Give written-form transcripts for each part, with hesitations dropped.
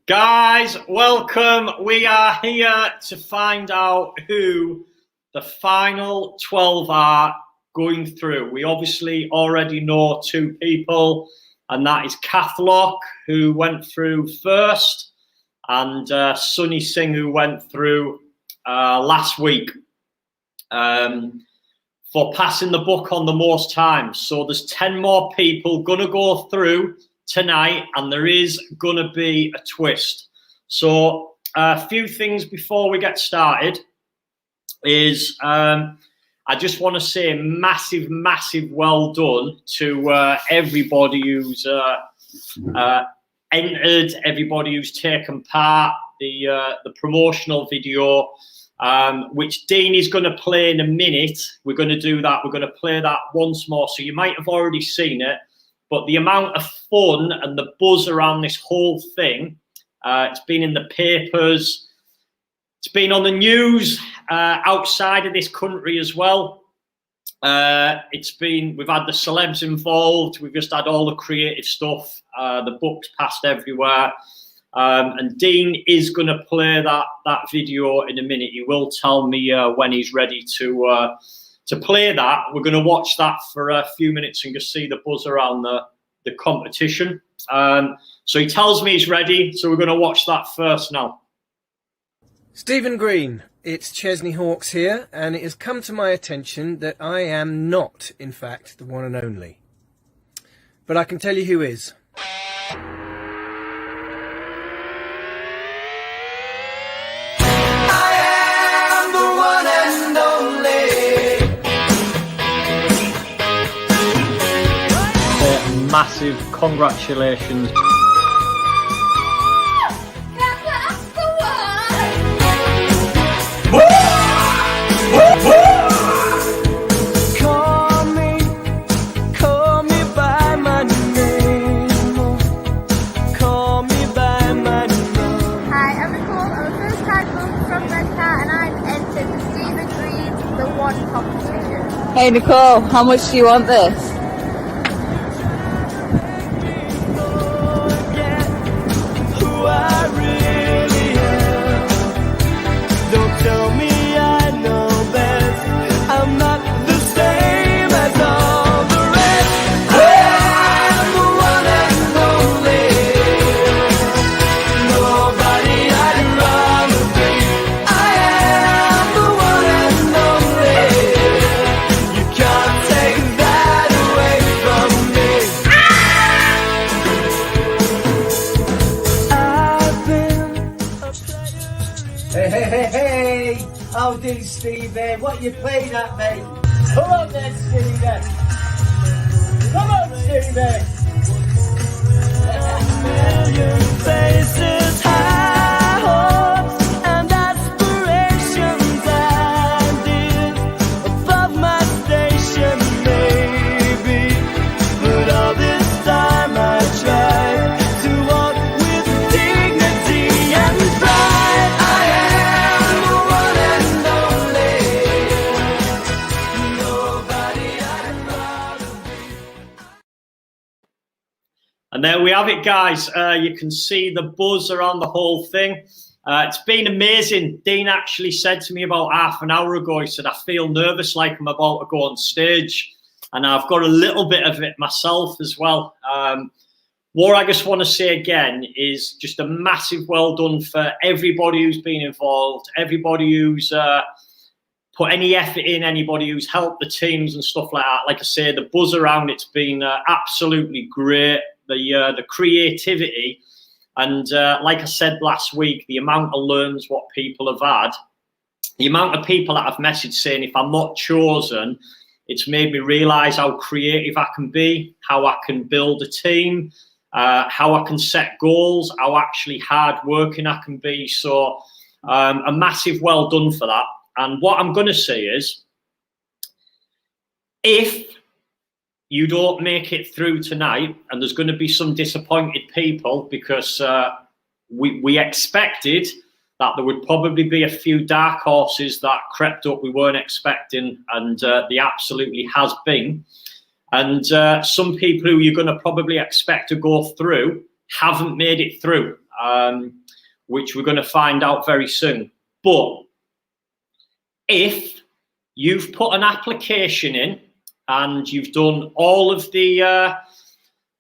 Guys, welcome. We are here to find out who the final 12 are going through. We obviously already know two people, and that is Kathlock, who went through first, and Sunny Singh, who went through last week for passing the book on the most times. So there's 10 more people going to go through tonight, and there is going to be a twist. So a few things before we get started is I just want to say massive well done to everybody who's entered, everybody who's taken part. The promotional video, which Dean is going to play in a minute. We're going to do that. We're going to play that once more. So you might have already seen it. But the amount of fun and the buzz around this whole thing, it's been in the papers, it's been on the news outside of this country as well. We've had the celebs involved, we've just had all the creative stuff, the book's passed everywhere. And Dean is going to play that video in a minute. He will tell me when he's ready to play that. We're going to watch that for a few minutes and just see the buzz around the competition. So he tells me he's ready, so we're going to watch that first now. Stephen Green, it's Chesney Hawkes here, and it has come to my attention that I am not, in fact, the one and only. But I can tell you who is. Massive congratulations. Call me by my name. Call me by my name. Hi, I'm Nicole. I'm a first-time mum from Redcar, and I've entered the Stephen Green The One competition. Hey Nicole, how much do you want this? Hey, how do Stevie? What you playing at, mate? Come on then, Stevie. Come on, Stevie. Million faces, high hopes and aspirations, ideas above my station, maybe. But all this time I tried to walk with dignity and pride. And there we have it, guys. You can see the buzz around the whole thing. It's been amazing. Dean actually said to me about half an hour ago, he said, I feel nervous like I'm about to go on stage. And I've got a little bit of it myself as well. What I just want to say again is just a massive well done for everybody who's been involved, everybody who's put any effort in, anybody who's helped the teams and stuff like that. Like I say, the buzz around it's been absolutely great. The creativity, and like I said last week, the amount of learns what people have had, the amount of people that have messaged saying if I'm not chosen, it's made me realise how creative I can be, how I can build a team, how I can set goals, how actually hard working I can be. So a massive well done for that. And what I'm going to say is, if you don't make it through tonight, and there's going to be some disappointed people, because we expected that there would probably be a few dark horses that crept up we weren't expecting, and there absolutely has been. And some people who you're going to probably expect to go through haven't made it through. which we're going to find out very soon. But if you've put an application in and you've done all of the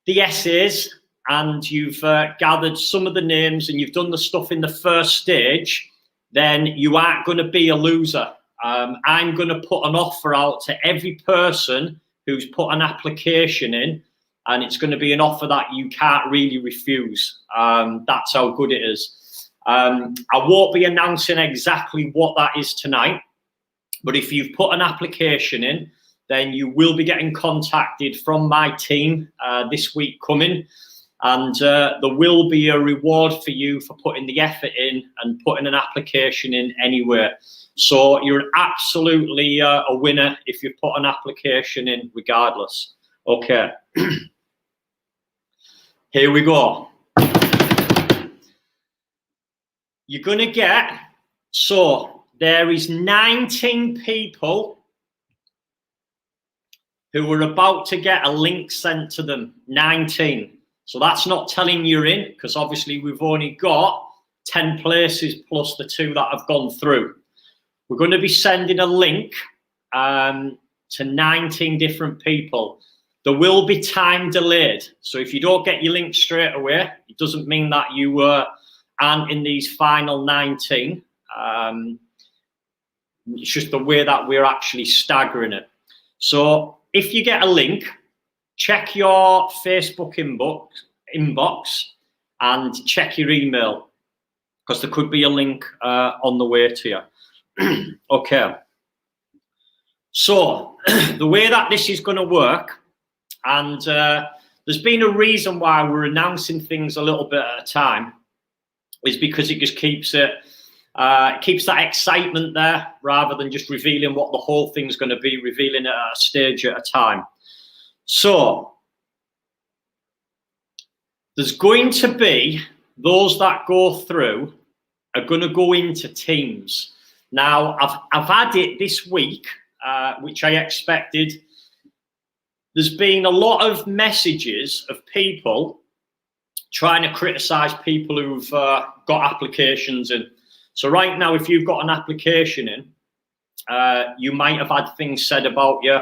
essays and you've gathered some of the names and you've done the stuff in the first stage, then you aren't going to be a loser. I'm going to put an offer out to every person who's put an application in, and it's going to be an offer that you can't really refuse. That's how good it is. I won't be announcing exactly what that is tonight, but if you've put an application in, then you will be getting contacted from my team this week coming, and there will be a reward for you for putting the effort in and putting an application in anywhere. So you're absolutely a winner if you put an application in regardless. Okay. Here we go. You're going to get, so there is 19 people who are about to get a link sent to them. 19. So that's not telling you're in, because obviously we've only got 10 places plus the 2 that have gone through. We're going to be sending a link to 19 different people. There will be time delayed. So if you don't get your link straight away, it doesn't mean that you aren't in these final 19. It's just the way that we're actually staggering it. So if you get a link, check your Facebook inbox and check your email, because there could be a link on the way to you. Okay. So the way that this is going to work, and there's been a reason why we're announcing things a little bit at a time, is because it just keeps it keeps that excitement there, rather than just revealing what the whole thing's going to be, revealing it at a stage at a time. So there's going to be those that go through are going to go into teams. Now, I've had it this week, which I expected. There's been a lot of messages of people trying to criticize people who've got applications in. So right now, if you've got an application in, you might have had things said about you.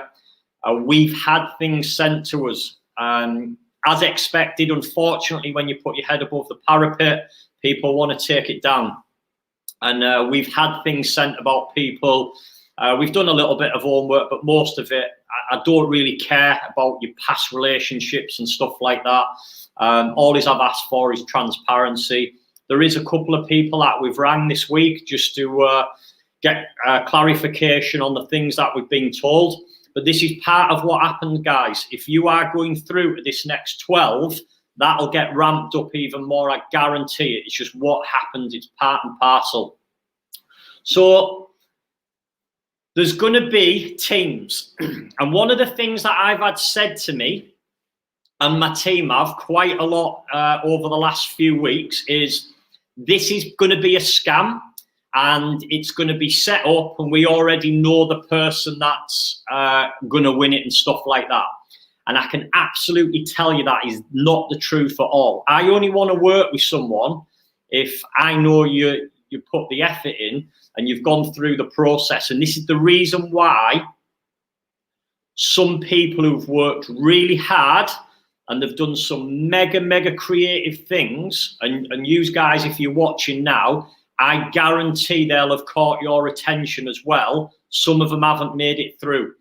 We've had things sent to us. As expected, unfortunately, when you put your head above the parapet, people want to take it down. And we've had things sent about people. We've done a little bit of homework, but most of it, I don't really care about your past relationships and stuff like that. All I've asked for is transparency. There is a couple of people that we've rang this week just to get clarification on the things that we've been told. But this is part of what happens, guys. If you are going through to this next 12, that'll get ramped up even more. I guarantee it. It's just what happens. It's part and parcel. So there's going to be teams. And one of the things that I've had said to me, and my team have quite a lot over the last few weeks, is this is going to be a scam. And it's going to be set up, and we already know the person that's going to win it and stuff like that. And I can absolutely tell you that is not the truth at all. I only want to work with someone if I know you put the effort in and you've gone through the process. And this is the reason why some people who've worked really hard and they've done some mega creative things, and you guys, if you're watching now, I guarantee they'll have caught your attention as well. Some of them haven't made it through.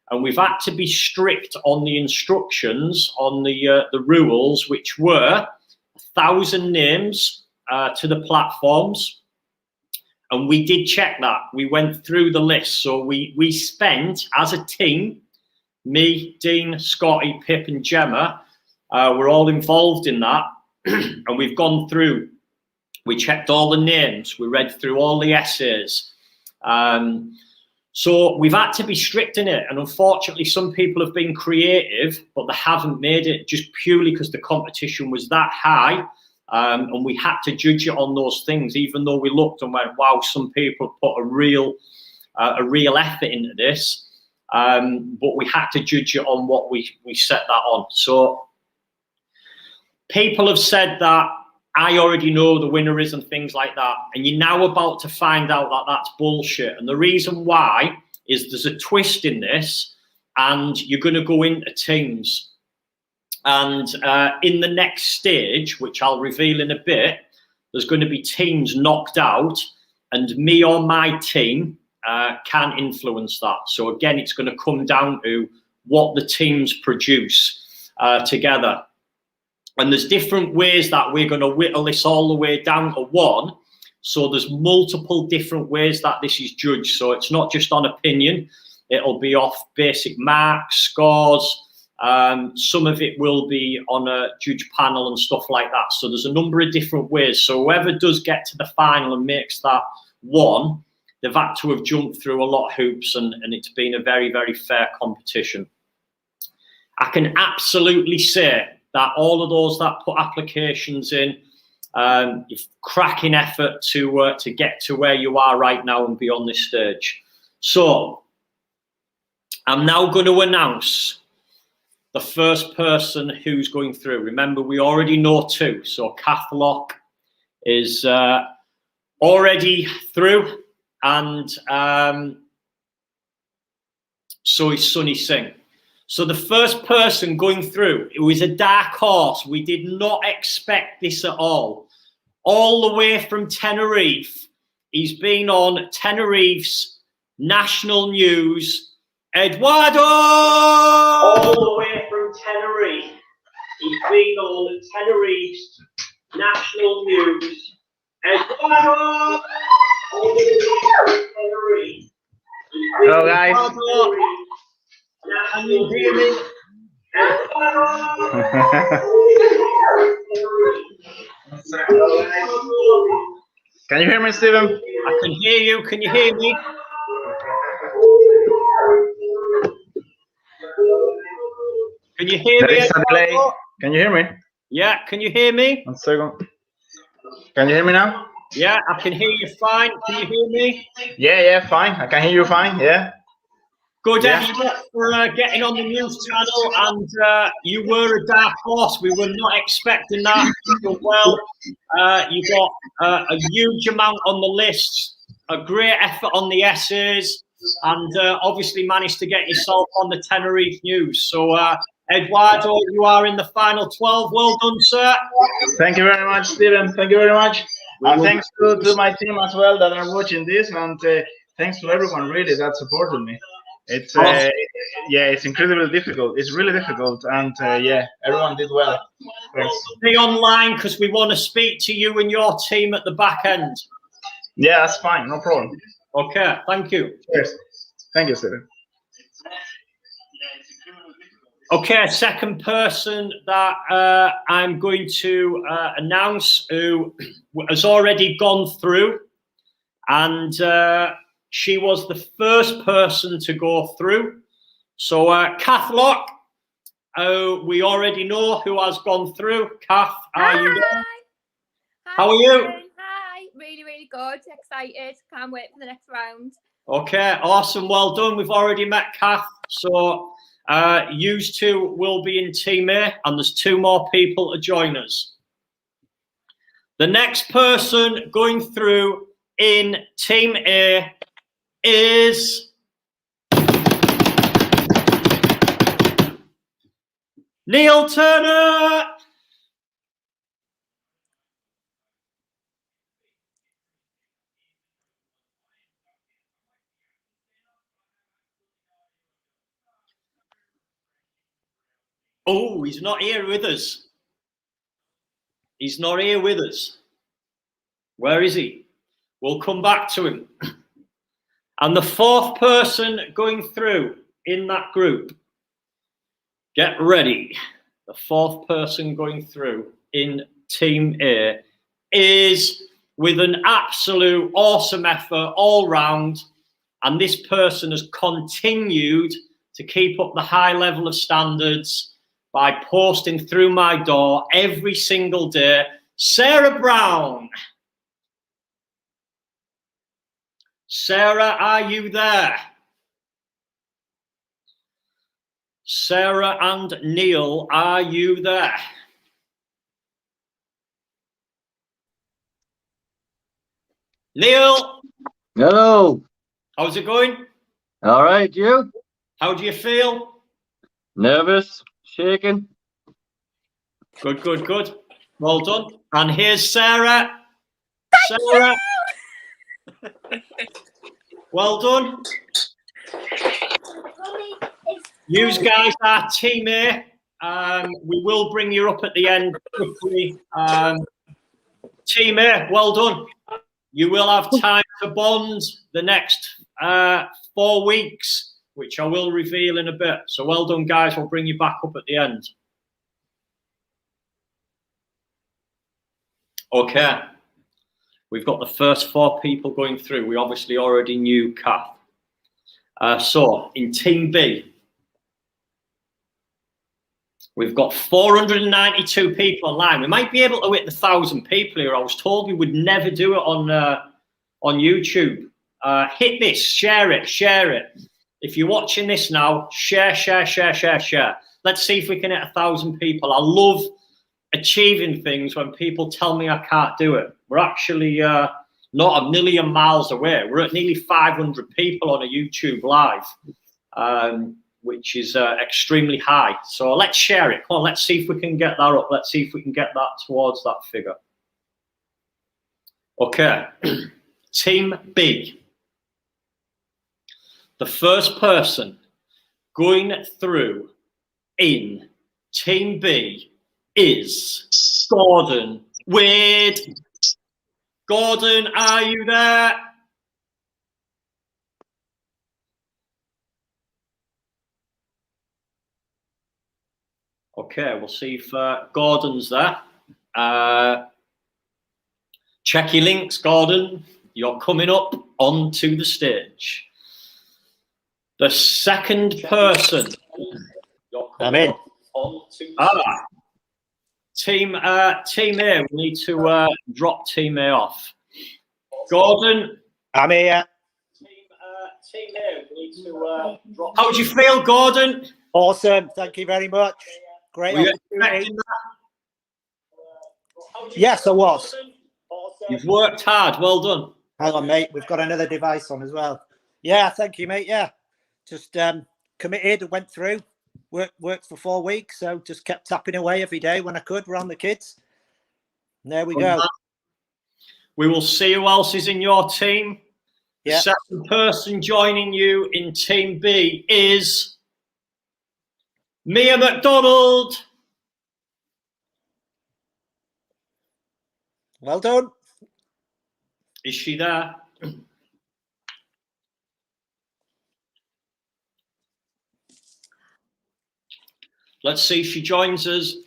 And we've had to be strict on the instructions, on the rules, which were 1,000 names to the platforms. And we did check that. We went through the list. So we spent, as a team, me, Dean, Scotty, Pip and Gemma, we're all involved in that. And we've gone through. We checked all the names. We read through all the essays. So we've had to be strict in it. And unfortunately, some people have been creative, but they haven't made it just purely because the competition was that high. And we had to judge it on those things, even though we looked and went, wow, some people put a real effort into this. But we had to judge it on what we set that on. So people have said that I already know the winner is and things like that. And you're now about to find out that that's bullshit. And the reason why is there's a twist in this, and you're going to go into teams. And in the next stage, which I'll reveal in a bit, there's going to be teams knocked out, and me or my team can influence that. So again, it's going to come down to what the teams produce together. And there's different ways that we're going to whittle this all the way down to one. So there's multiple different ways that this is judged. So it's not just on opinion. It'll be off basic marks, scores. Some of it will be on a judge panel and stuff like that. So there's a number of different ways. So whoever does get to the final and makes that one, they've had to have jumped through a lot of hoops, and it's been a very, very fair competition. I can absolutely say that all of those that put applications in, you've cracking effort to get to where you are right now and be on this stage. So I'm now going to announce the first person who's going through. Remember, we already know two. So Kath Locke is already through, and so is Sunny Singh. So the first person going through, it was a dark horse. We did not expect this at all. All the way from Tenerife. He's been on Tenerife's national news. Eduardo! All the way from Tenerife. He's been on Tenerife's national news. Eduardo! All the way from Tenerife. Hello, guys. Can you hear me? Can you hear me, Stephen? I can hear you. Can you hear me? Can you hear There me? is a delay. Can you hear me? Yeah, can you hear me? 1 second. Can you hear me now? Yeah, I can hear you fine. Can you hear me? Yeah, fine. I can hear you fine. Yeah. Good Yeah. effort for getting on the news channel, and you were a dark horse. We were not expecting that. You well, you got a huge amount on the list, a great effort on the essays, and obviously managed to get yourself on the Tenerife news. So, Eduardo, you are in the final 12. Well done, sir. Thank you very much, Stephen. Thank you very much. And thanks to my team as well that are watching this, and thanks to everyone really that supported me. It's yeah, it's incredibly difficult. It's really difficult, and yeah, everyone did well. Thanks. Stay online because we want to speak to you and your team at the back end. Yeah, that's fine. No problem. Okay, thank you. Cheers. Thank you, Stephen. Okay, second person that I'm going to announce who has already gone through, and she was the first person to go through. So, Kath Locke, we already know who has gone through. Kath, are you there? Hi. How are you? Hi. Really, really good. Excited. Can't wait for the next round. Okay, awesome. Well done. We've already met Kath. So, you two will be in Team A, and there's two more people to join us. The next person going through in Team A is Neil Turner. Oh, he's not here with us. He's not here with us. Where is he? We'll come back to him. And the fourth person going through in that group, get ready. The fourth person going through in Team A is with an absolute awesome effort all round. And this person has continued to keep up the high level of standards by posting through my door every single day. Sarah Brown. Sarah, are you there? Sarah and Neil, are you there? Neil, Hello. how's it going? All right, you? How do you feel? Nervous? Shaking? Good, good, good. Well done. And here's Sarah. Sarah. Well done. You guys are team A. We will bring you up at the end quickly. Team A, well done. You will have time to bond the next 4 weeks, which I will reveal in a bit. So well done, guys. We'll bring you back up at the end. Okay. We've got the first 4 people going through. We obviously already knew Kath. So in Team B, we've got 492 people online. We might be able to hit the 1,000 people here. I was told we would never do it on YouTube. Hit this, share it, share it. If you're watching this now, share, share, share, share, share. Let's see if we can hit 1,000 people. I love achieving things when people tell me I can't do it. We're actually not a million miles away. We're at nearly 500 people on a YouTube live, which is extremely high. So let's share it. Come on, let's see if we can get that up. Let's see if we can get that towards that figure. Okay, Team B. The first person going through in Team B is Gordon Wade. Gordon, are you there? Okay, we'll see if Gordon's there. Check your links, Gordon. You're coming up onto the stage. The second person. I'm in. Team A, we need to drop Team A off. Gordon. I'm here. Team A, we need to drop. How do you feel, Gordon? Awesome. Thank you very much. Great. Were you expecting that? Yes, I was. You've worked hard. Well done. Hang on, mate. We've got another device on as well. Yeah, thank you, mate. Yeah. Just committed, went through, worked for 4 weeks. So just kept tapping away every day when I could around the kids. And there we go. We will see who else is in your team. Yeah. The second person joining you in Team B is Mia McDonald. Well done. Is she there? Let's see if she joins us.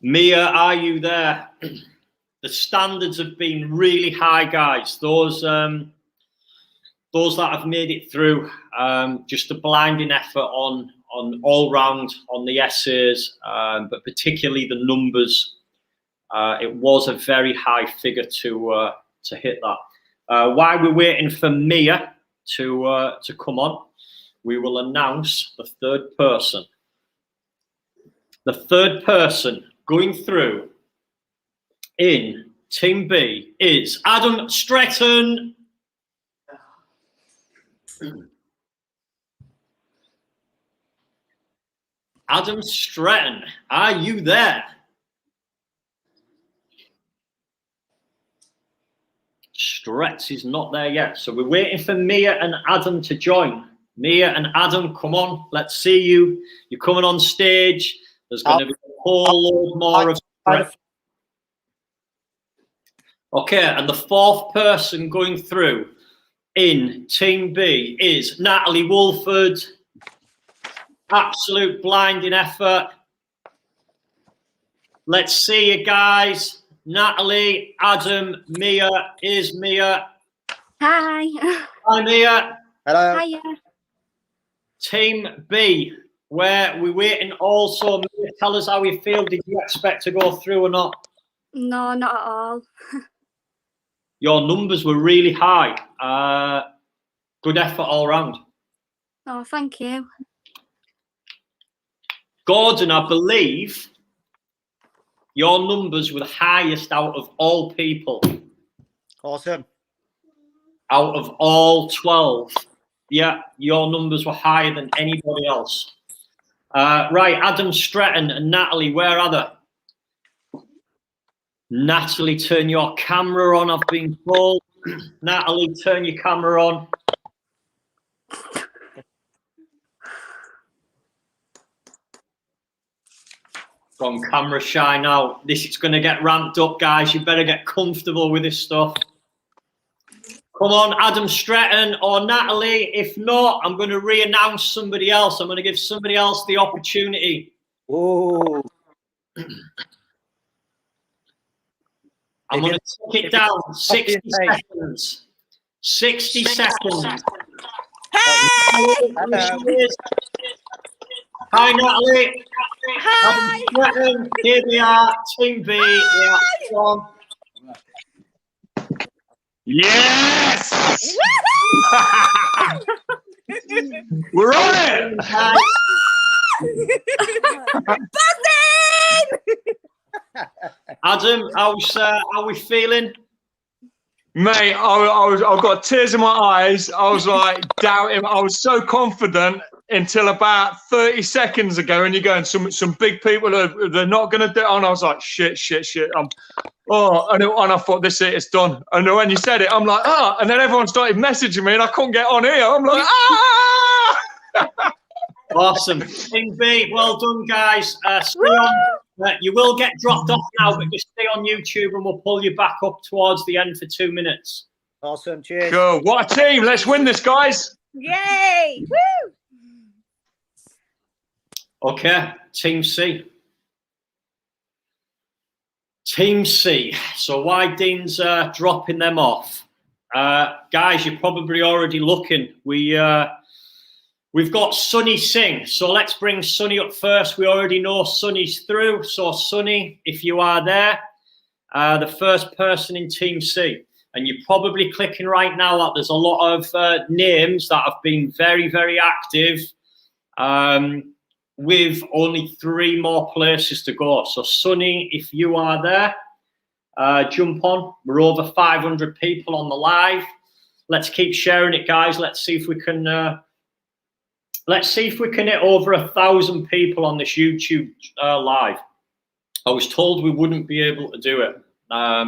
Mia, are you there? The standards have been really high, guys. Those that have made it through, just a blinding effort on all round on the essays, but particularly the numbers. It was a very high figure to hit that. While we're waiting for Mia to come on, we will announce the third person. The third person going through in Team B is Adam Stretton. Adam Stretton, are you there? Stretz is not there yet, so we're waiting for Mia and Adam to join. Mia and Adam, come on, let's see you. You're coming on stage. There's going to be a whole load more of Stretz. Okay, and the fourth person going through in Team B is Natalie Wolford. Absolute blinding effort. Let's see you guys. Natalie, Adam, Mia. Is Mia? Hi. Hi, Mia. Hello. Hiya. Team B, where we're waiting also. Mia, tell us how you feel. Did you expect to go through or not? No, not at all. Your numbers were really high. Good effort all round. Oh, thank you. Gordon, I believe your numbers were the highest out of all people. Awesome. Out of all 12. Yeah, your numbers were higher than anybody else. Right, Adam Stretton and Natalie, where are they? Natalie, turn your camera on, I've been told. Natalie, turn your camera on. Gone camera shy now. This is going to get ramped up, guys. You better get comfortable with this stuff. Come on, Adam Stretton or Natalie. If not, I'm going to re-announce somebody else. I'm going to give somebody else the opportunity. Oh. I'm going to take it down. 60 seconds. 60 seconds. Hey! Hi, Natalie. Hi! Here we are, Team B. We are on. Yes! We're on it! Adam, how we feeling? Mate, I've got tears in my eyes. I was like doubting. I was so confident until about 30 seconds ago, and you're going, some big people they're not going to do it. And I was like, shit. And I thought, this it, it's done. And when you said it, I'm like, and then everyone started messaging me, and I couldn't get on here. I'm like, Awesome. Team B, well done, guys. Stay on. You will get dropped off now, but just stay on YouTube, and we'll pull you back up towards the end for 2 minutes. Awesome. Cheers. Cool. What a team. Let's win this, guys. Yay! Woo! Okay, Team C. Team C. So why Dean's dropping them off? Guys, you're probably already looking. We've got Sunny Singh. So let's bring Sunny up first. We already know Sunny's through. So Sunny, if you are there, the first person in Team C. And you're probably clicking right now that there's a lot of names that have been very, very active. With only 3 more places to go. So Sunny, if you are there, jump on. We're over 500 people on the live. Let's keep sharing it, guys. Let's see if we can hit over 1,000 people on this YouTube live. I was told we wouldn't be able to do it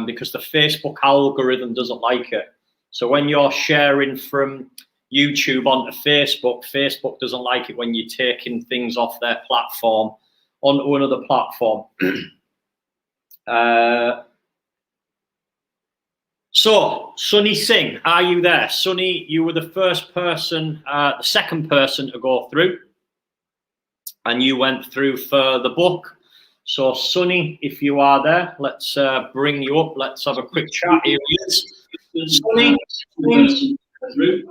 because the Facebook algorithm doesn't like it. So when you're sharing from YouTube onto Facebook, Facebook doesn't like it when you're taking things off their platform onto another platform. So, Sunny Singh, are you there? Sunny, you were the first person, the second person to go through, and you went through for the book. So, Sunny, if you are there, let's bring you up. Let's have a quick chat. Here he is. Sunny, through,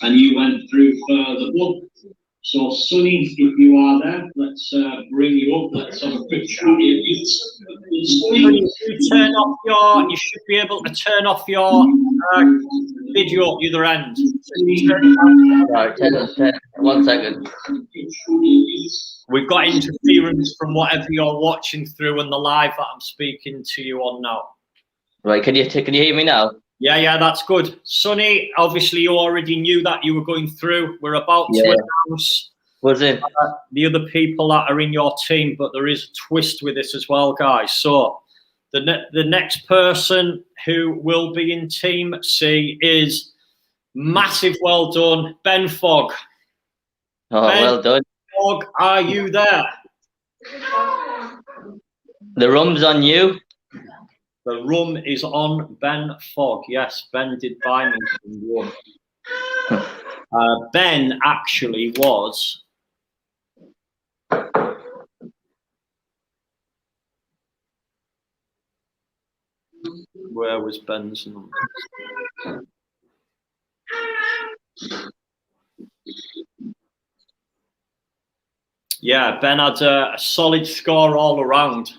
and you went through for the book. So, Sunny, if you are there, let's bring you up. Let's have a quick chat here. Sunny, you should be able to turn off your video at the other end. Right, 1 second. We've got interference from whatever you're watching through and the live that I'm speaking to you on now. Right, can you hear me now? Yeah, that's good. Sunny, obviously you already knew that you were going through. We're about to announce the other people that are in your team, but there is a twist with this as well, guys. So the next person who will be in Team C is massive well done, Ben Fogg. Oh, Ben well done. Fogg, are you there? The rum's on you. The rum is on Ben Fogg. Yes, Ben did buy me some rum. Ben actually was... Where was Ben's number? Yeah, Ben had a solid score all around.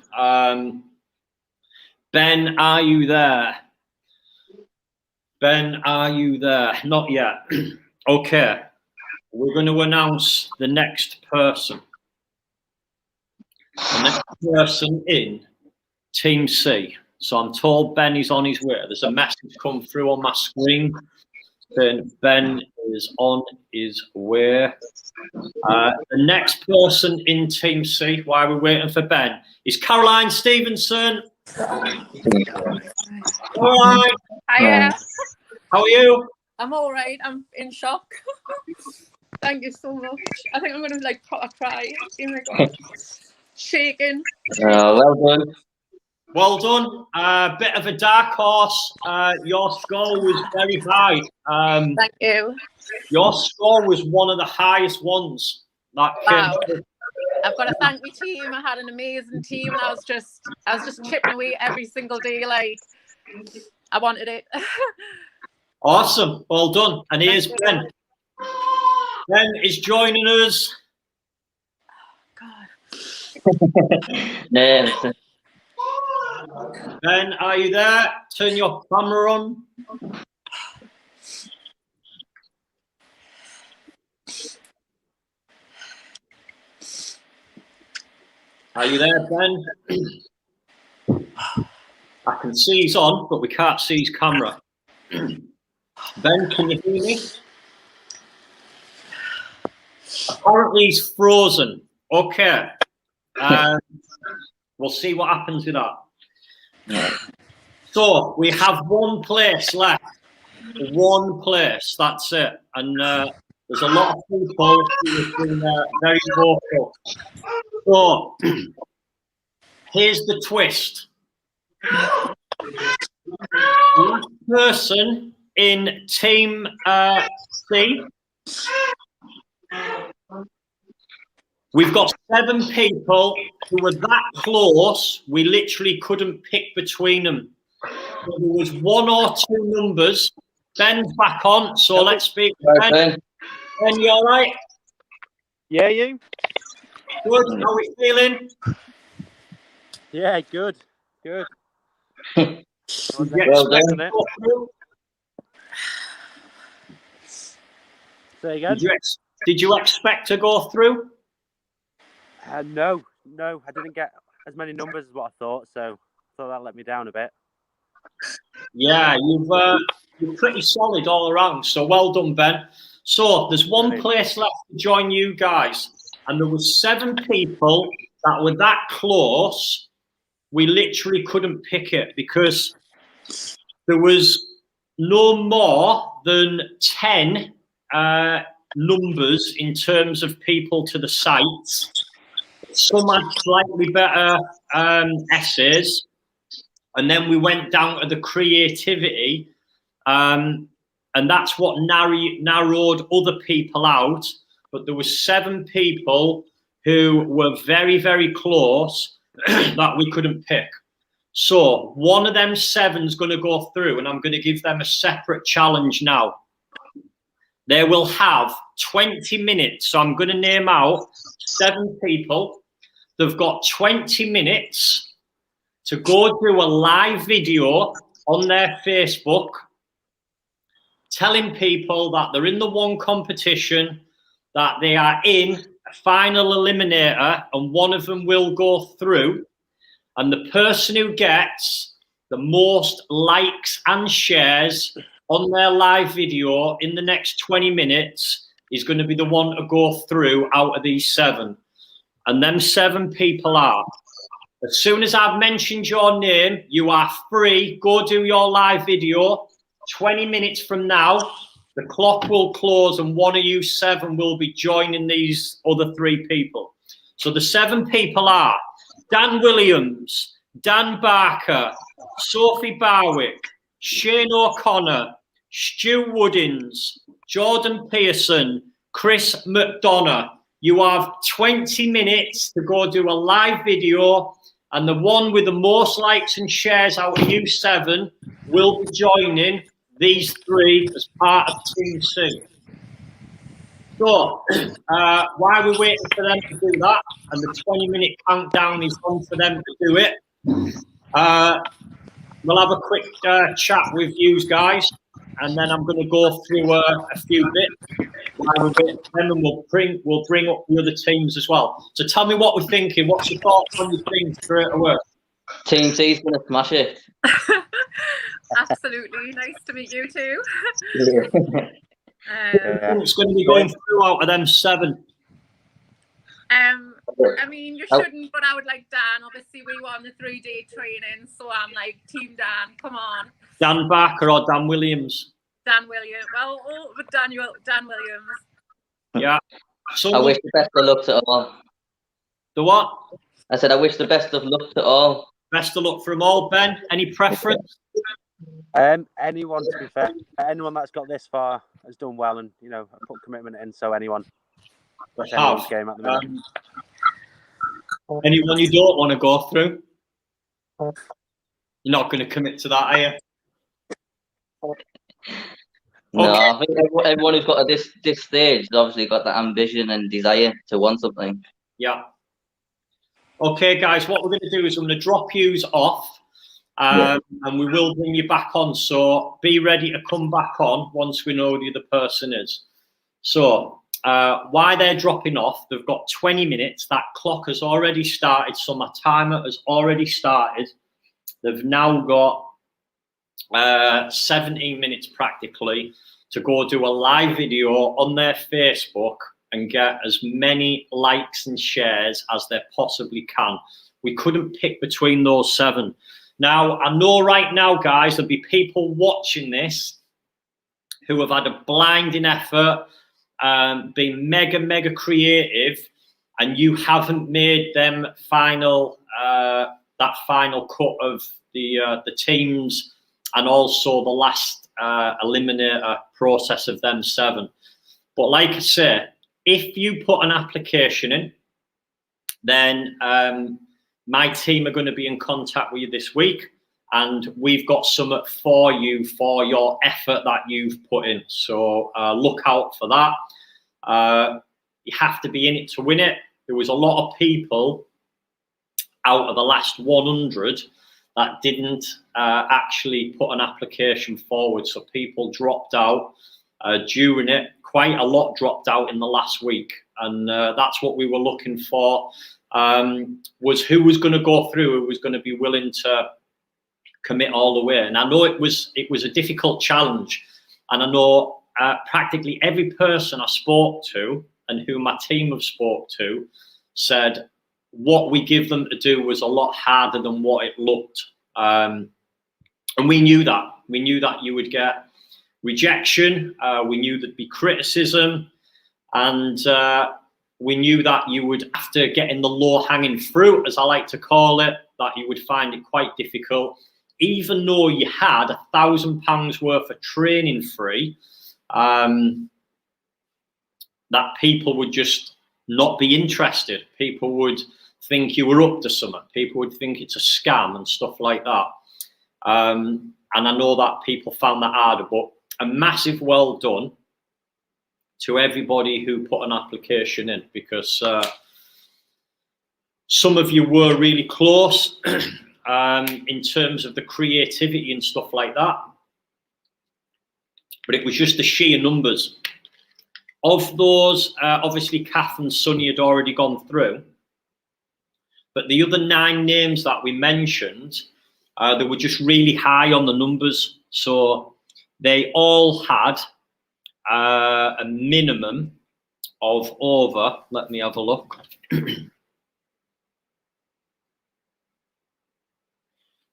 Ben, are you there? Ben, are you there? Not yet. Okay. We're going to announce the next person. the next person in Team C. So I'm told Ben is on his way. There's a message come through on my screen saying Ben is on his way. The next person in Team C, while we're waiting for Ben, is Caroline Stevenson. All right. Hiya. How are you? I'm all right. I'm in shock. Thank you so much. I think I'm going to like proper cry. Oh my God. Shaking. Well done. Well done. Bit of a dark horse. Your score was very high. Thank you. Your score was one of the highest ones. That Wow. I've got to thank my team. I had an amazing team, and I was just chipping away every single day. Like I wanted it. Awesome. Well done. And here's Ben. Ben is joining us. No. Ben, are you there? Turn your camera on. Are you there, Ben? I can see he's on, but we can't see his camera. Ben, can you hear me? Apparently he's frozen. Okay. We'll see what happens with that. So we have one place left. One place. That's it. And there's a lot of people who have been very vocal. So here's the twist. Last person in Team C. We've got 7 people who were that close, we literally couldn't pick between them. So there was 1 or 2 numbers. Ben's back on, so let's speak. Right, Ben. Ben, you all right? Yeah, you? Good, how are we feeling? Yeah, good. Good. Well done. Say again? Did you expect to go through? No, I didn't get as many numbers as what I thought, so I thought that let me down a bit. Yeah, you're pretty solid all around, so well done, Ben. So there's one place left to join you guys, and there was 7 people that were that close, we literally couldn't pick it because there was no more than 10 numbers in terms of people to the sites. Some had slightly better essays, and then we went down to the creativity, and that's what narrowed other people out. But there was 7 people who were very, very close that we couldn't pick. So one of them 7's going to go through, and I'm going to give them a separate challenge now. They will have 20 minutes. So I'm going to name out 7 people. They've got 20 minutes to go do a live video on their Facebook telling people that they're in the one competition, that they are in a final eliminator, and one of them will go through. And the person who gets the most likes and shares on their live video in the next 20 minutes is going to be the one to go through out of these 7. And them 7 people are, as soon as I've mentioned your name, you are free. Go do your live video. 20 minutes from now, the clock will close and one of you 7 will be joining these other 3 people. So the 7 people are Dan Williams, Dan Barker, Sophie Barwick, Shane O'Connor, Stu Woodins, Jordan Pearson, Chris McDonough. You have 20 minutes to go do a live video, and the one with the most likes and shares out of you 7 will be joining these 3 as part of Team C. So, while we're waiting for them to do that, and the 20-minute countdown is on for them to do it, we'll have a quick chat with you guys, and then I'm going to go through a few bits. while we're waiting for them, and we'll bring up the other teams as well. So tell me what we're thinking. What's your thoughts on your team straight away? Team C's gonna smash it. Absolutely. Nice to meet you too. Who's going to be going through out of them 7? I mean, you shouldn't, but I would like Dan. Obviously, we won the 3-day training, so I'm like, Team Dan, come on. Dan Barker or Dan Williams? Dan Williams. Well, but Dan Williams. Yeah. So I wish the best of luck to all. The what? I said I wish the best of luck to all. Best of luck for them all. Ben, any preference? Anyone, to be fair, anyone that's got this far has done well, and put commitment in. So anyone. That's anyone's game at the minute. Anyone you don't want to go through? You're not going to commit to that, are you? No, I think everyone who's got to this stage has obviously got that ambition and desire to want something. Yeah. Okay, guys, what we're going to do is I'm going to drop yous off, and we will bring you back on. So be ready to come back on once we know who the other person is. So why they're dropping off, they've got 20 minutes. That clock has already started, so my timer has already started. They've now got 17 minutes practically to go do a live video on their Facebook and get as many likes and shares as they possibly can. We couldn't pick between those 7. Now, I know right now, guys, there'll be people watching this who have had a blinding effort, been mega creative, and you haven't made them final that final cut of the teams and also the last eliminator process of them 7. But like I say, if you put an application in, then my team are going to be in contact with you this week, and we've got something for you for your effort that you've put in. So look out for that. You have to be in it to win it. There was a lot of people out of the last 100 that didn't actually put an application forward. So people dropped out during it. Quite a lot dropped out in the last week. And that's what we were looking for, was who was going to go through, who was going to be willing to commit all the way. And I know it was a difficult challenge. And I know practically every person I spoke to and who my team have spoke to said what we give them to do was a lot harder than what it looked. And we knew that. We knew that you would get rejection. We knew there'd be criticism. And we knew that you would, after getting the low-hanging fruit, as I like to call it, that you would find it quite difficult. Even though you had £1,000 worth of training free, that people would just not be interested. People would think you were up to something. People would think it's a scam and stuff like that. And I know that people found that harder, but a massive well done to everybody who put an application in, because some of you were really close in terms of the creativity and stuff like that. But it was just the sheer numbers. Of those, obviously Kath and Sonny had already gone through. But the other 9 names that we mentioned, they were just really high on the numbers. So they all had a minimum of over, let me have a look.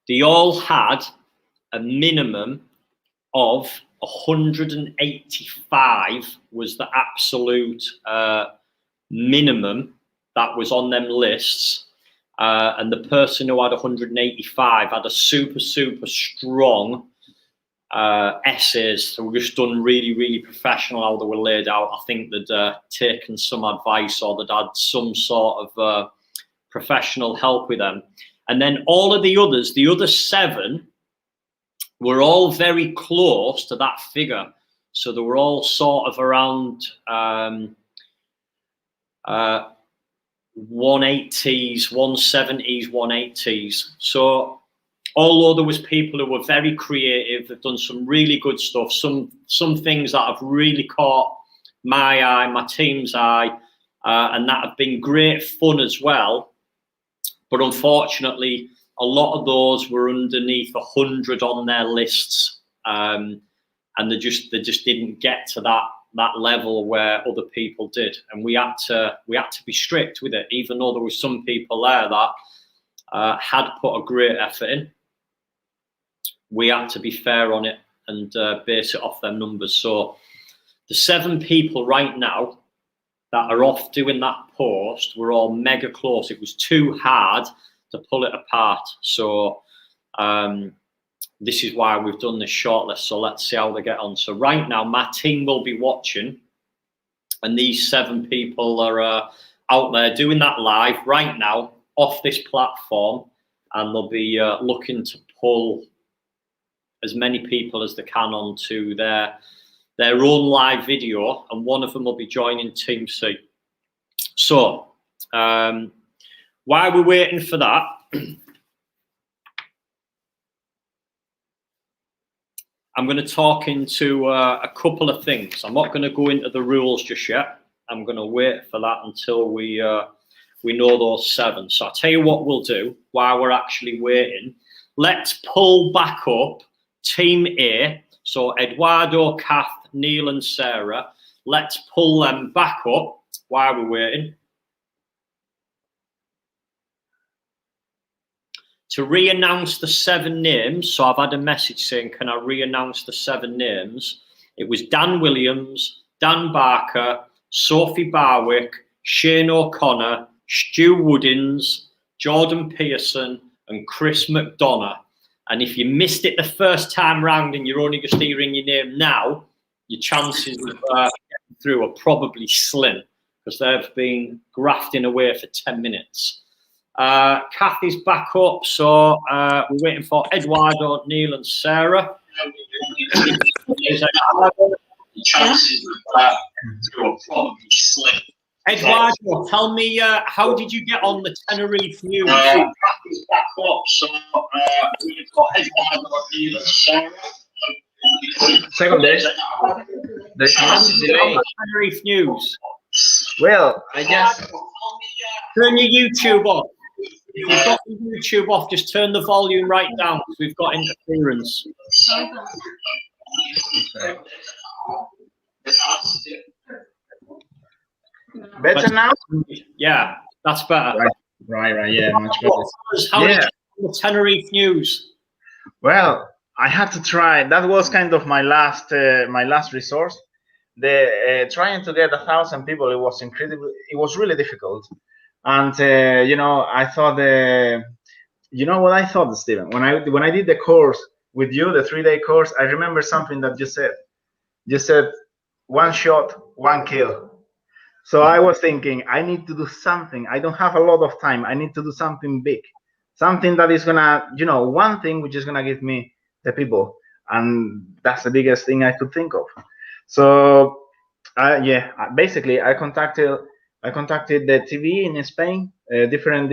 They all had a minimum of 185 was the absolute minimum that was on them lists. And the person who had 185 had a super strong essays. So we've just done really professional how they were laid out. I think they'd taken some advice, or they'd had some sort of professional help with them. And then all of the others, the other 7, were all very close to that figure. So they were all sort of around 180s, 170s, 180s. So although there was people who were very creative, they've done some really good stuff, some things that have really caught my eye, my team's eye, and that have been great fun as well. But unfortunately, a lot of those were underneath 100 on their lists, and they just didn't get to that level where other people did, and we had to be strict with it, even though there were some people there that had put a great effort in. We had to be fair on it and base it off their numbers. So the 7 people right now that are off doing that post were all mega close. It was too hard to pull it apart. So this is why we've done this shortlist. So let's see how they get on. So right now, my team will be watching, and these 7 people are out there doing that live right now off this platform, and they'll be looking to pull as many people as they can onto their own live video, and one of them will be joining Team C. So while we're waiting for that, I'm going to talk into a couple of things. I'm not going to go into the rules just yet. I'm going to wait for that until we know those 7. So I'll tell you what we'll do while we're actually waiting. Let's pull back up Team A. So Eduardo, Kath, Neil and Sarah. Let's pull them back up while we're waiting. To re-announce the 7 names, so I've had a message saying, can I re-announce the 7 names? It was Dan Williams, Dan Barker, Sophie Barwick, Shane O'Connor, Stu Woodins, Jordan Pearson, and Chris McDonough. And if you missed it the first time round and you're only just hearing your name now, your chances of getting through are probably slim, because they've been grafting away for 10 minutes. Kathy's back up, so we're waiting for Eduardo, Neil and Sarah. Chances of through are probably slim. Eduardo, tell me, how did you get on the Tenerife news? Kathy's back up, so we've got Eduardo, Neil and Sarah. Second day. There's a massive delay. Tenerife news. Well, I guess. Turn your YouTube off. If you've got your YouTube off, just turn the volume right down, because we've got interference. Better now? Yeah, that's better. Right, yeah, much better. How did you get the Tenerife news? Well, I had to try. That was kind of my last resource. The trying to get 1,000 people, it was incredible. It was really difficult. And you know, I thought you know what I thought, Stephen, when I did the course with you, the 3-day course, I remember something that you said. You said 1 shot, 1 kill. So I was thinking, I need to do something. I don't have a lot of time. I need to do something big, something that is gonna, you know, one thing which is gonna give me the people, and that's the biggest thing I could think of. So yeah, basically I contacted the TV in Spain, different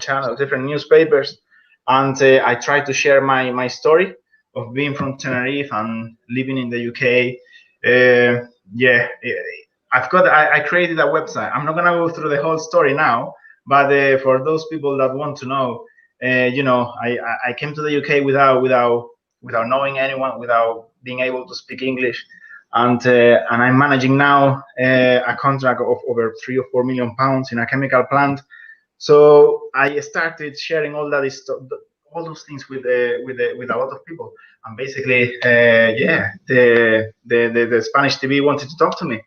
channels, different newspapers, and I tried to share my story of being from Tenerife and living in the UK. Yeah, I created a website. I'm not gonna go through the whole story now, but for those people that want to know, you know, I came to the UK without knowing anyone, without being able to speak English. And I'm managing now a contract of over £3 or £4 million in a chemical plant. So I started sharing all those things with a lot of people, and basically, yeah, the Spanish TV wanted to talk to me.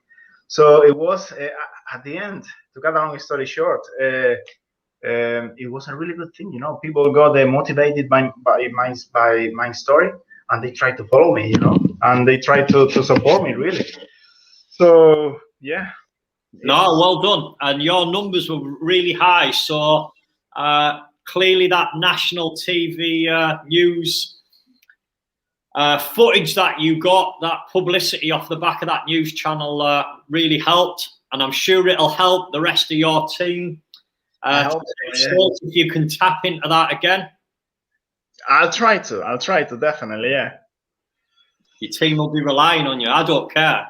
So it was at the end. To cut a long story short, it was a really good thing. You know, people got motivated by my story, and they tried to follow me. You know, and they tried to support me really. So yeah. No, well done. And your numbers were really high. So clearly that national TV news footage that you got, that publicity off the back of that news channel really helped. And I'm sure it'll help the rest of your team. If you can tap into that again. I'll try to definitely, yeah. Your team will be relying on you. I don't care.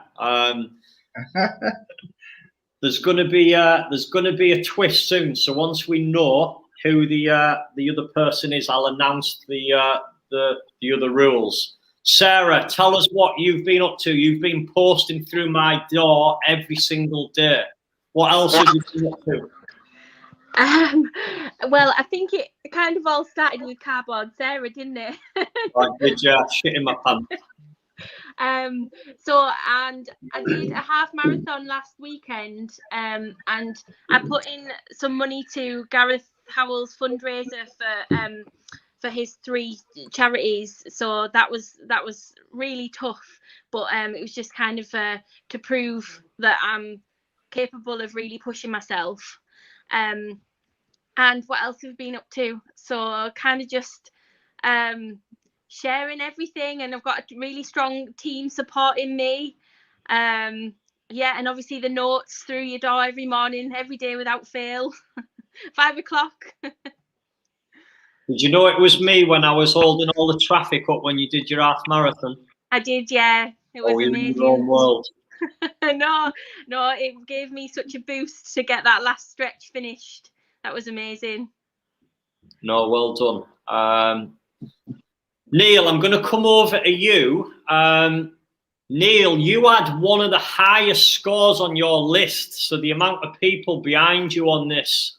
There's going to be a twist soon. So once we know who the other person is, I'll announce the other rules. Sarah, tell us what you've been up to. You've been posting through my door every single day. What else have you been up to? Well, I think it kind of all started with Cardboard Sarah, didn't it? I did shit in my pants. And I did a half marathon last weekend, and I put in some money to Gareth Howell's fundraiser for his 3 charities. So that was really tough, but it was just kind of to prove that I'm capable of really pushing myself. And what else have we been up to? So kind of just sharing everything, and I've got a really strong team supporting me. And obviously the notes through your door every morning, every day without fail. 5 o'clock. Did you know it was me when I was holding all the traffic up when you did your half marathon? I did, yeah. It was amazing. In your own world. No, it gave me such a boost to get that last stretch finished. That was amazing. No, well done. Neil, I'm going to come over to you. Neil, you had one of the highest scores on your list. So the amount of people behind you on this,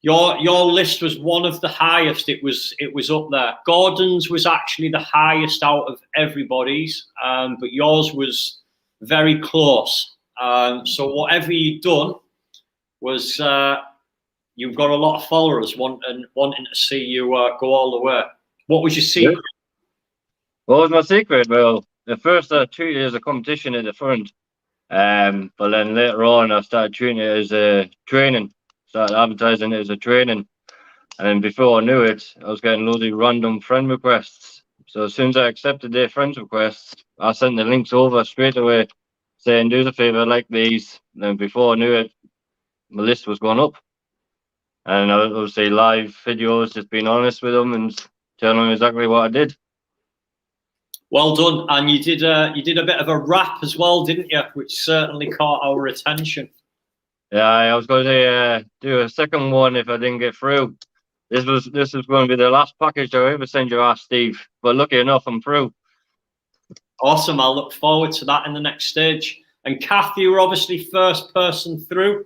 your list was one of the highest. It was up there. Gordon's was actually the highest out of everybody's, but yours was very close. So whatever you've done was you've got a lot of followers wanting to see you go all the way. What was your secret? What was my secret? Well, at first I treated it as a competition at the front, but then later on I started treating it as a training. Started advertising it as a training, and then before I knew it, I was getting loads of random friend requests. So as soon as I accepted their friends requests, I sent the links over straight away, saying, "Do us a favor, like these." And then before I knew it, my list was going up, and I would say live videos, just being honest with them and telling them exactly what I did. Well done, and you did a bit of a rap as well, didn't you? Which certainly caught our attention. Yeah, I was going to do a second one if I didn't get through. This was going to be the last package I ever send you, Steve. But lucky enough, I'm through. Awesome. I'll look forward to that in the next stage. And Kath, you were obviously first person through.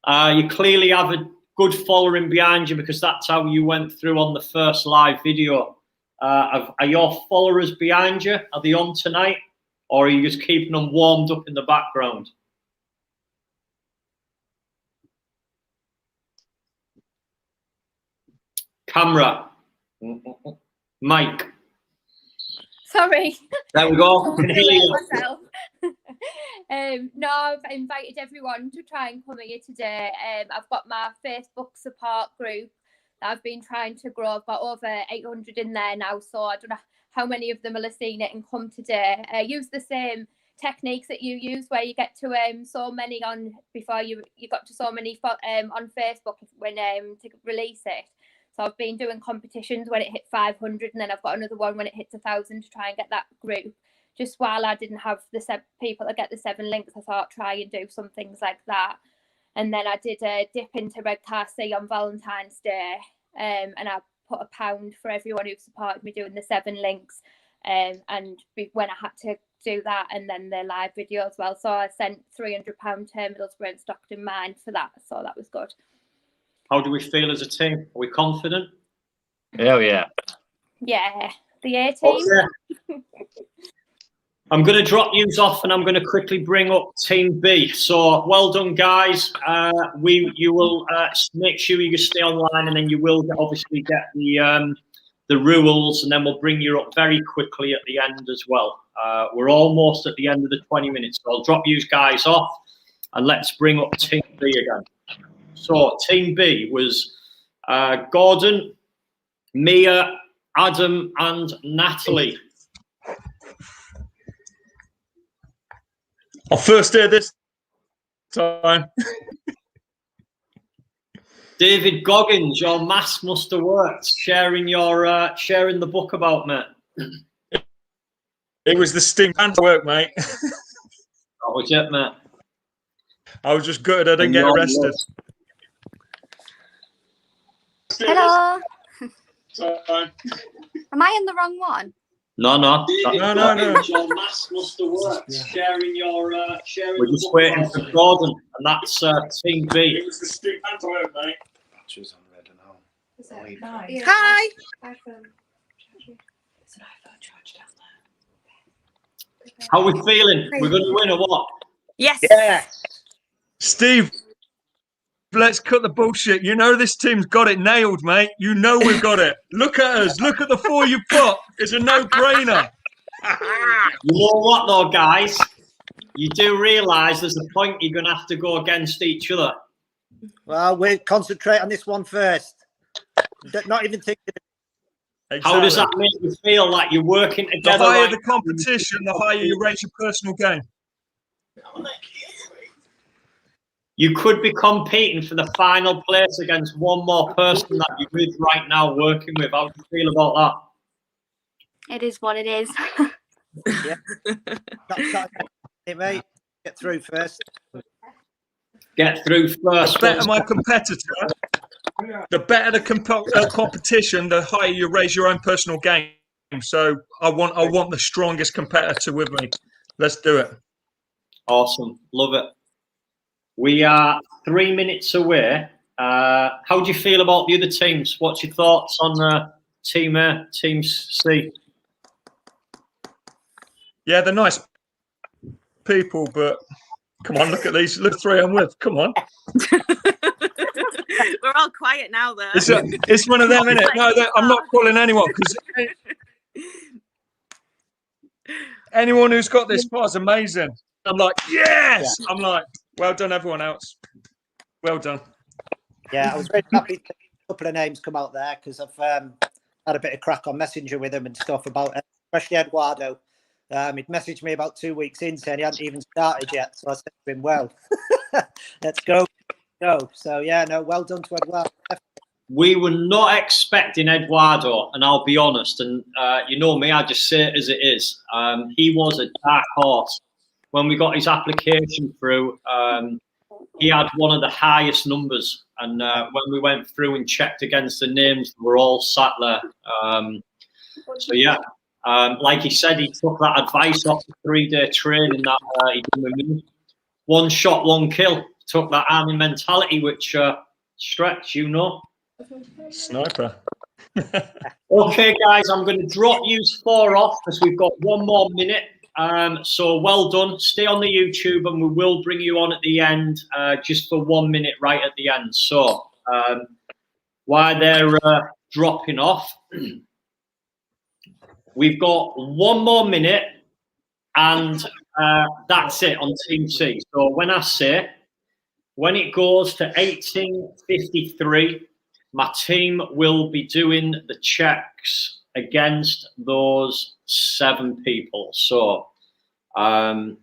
You clearly have a good following behind you because that's how you went through on the first live video. Are your followers behind you? Are they on tonight? Or are you just keeping them warmed up in the background? Camera. Mic. Sorry. There we go. Can hear you. No, I've invited everyone to try and come here today. I've got my Facebook support group that I've been trying to grow. I've got over 800 in there now, so I don't know how many of them will have seen it and come today. Use the same techniques that you use where you get to so many on before you got to so many on Facebook when to release it. So I've been doing competitions when it hit 500, and then I've got another one when it hits 1,000 to try and get that group. Just while I didn't have the people to get the 7 links, I thought try and do some things like that. And then I did a dip into Red Car C on Valentine's Day, and I put £1 for everyone who supported me doing the 7 links. And when I had to do that, and then the live video as well, so I sent £300 to Middlesbrough and Stockton Mine for that. So that was good. How do we feel as a team? Are we confident? Hell yeah. Yeah, the A team. I'm going to drop you off and I'm going to quickly bring up Team B. So well done, guys. You will make sure you stay online, and then you will obviously get the rules, and then we'll bring you up very quickly at the end as well. We're almost at the end of the 20 minutes, so I'll drop you guys off and let's bring up Team B again. So Team B was Gordon, Mia, Adam and Natalie. Our first day this time. David Goggins, your mask must have worked. Sharing the book about me. It was the stink work, mate. That was it, mate. I was just gutted I didn't get arrested. Hello. Am I in the wrong one? No. No. Your mask must have worked. Sharing your sharing. We're just waiting for Gordon, and that's Team B. It was the stink work, mate. She's on red and all. Hi. How are we feeling? We're going to win or what? Yes. Yeah. Steve, let's cut the bullshit. You know this team's got it nailed, mate. You know we've got it. Look at us. Look at the 4 you put. It's a no-brainer. You know what, though, guys? You do realise there's a point you're going to have to go against each other. Well, we'll concentrate on this one first. Not even thinking. Exactly. How does that make you feel? Like you're working together? The higher right? the competition, the higher you rate your personal game. You could be competing for the final place against one more person that you're with right now, working with. How do you feel about that? It is what it is. Yeah. Hey, mate, get through first. Get through first. The better my competitor, the better the competition, the higher you raise your own personal game. So I want the strongest competitor with me. Let's do it. Awesome. Love it. We are 3 minutes away. How do you feel about the other teams? What's your thoughts on Team A, Team C? Yeah, they're nice people, but come on, look at these. Look, 3 I'm with. Come on. We're all quiet now, though. It's one of them, isn't it? No, I'm not calling anyone because anyone who's got this far is amazing. I'm like, yes. I'm like, well done, everyone else. Well done. Yeah, I was very happy to see a couple of names come out there because I've had a bit of crack on Messenger with him and stuff about it, especially Eduardo. He'd messaged me about 2 weeks in saying he hadn't even started yet. So I said to him, well, let's go. So, yeah, no, well done to Eduardo. We were not expecting Eduardo, and I'll be honest, and you know me, I just say it as it is. He was a dark horse. When we got his application through, he had one of the highest numbers. And when we went through and checked against the names, they were all sat there. So, yeah, like he said, he took that advice off the 3-day training that he did with me. 1 shot, 1 kill. Took that army mentality, which stretch, you know. Sniper. Okay, guys, I'm going to drop you 4 off because we've got 1 more minute. So well done. Stay on the YouTube and we will bring you on at the end just for 1 minute right at the end. So while they're dropping off, we've got 1 more minute and that's it on Team C. So when I say, when it goes to 18:53, my team will be doing the checks against those 7 people. So, I've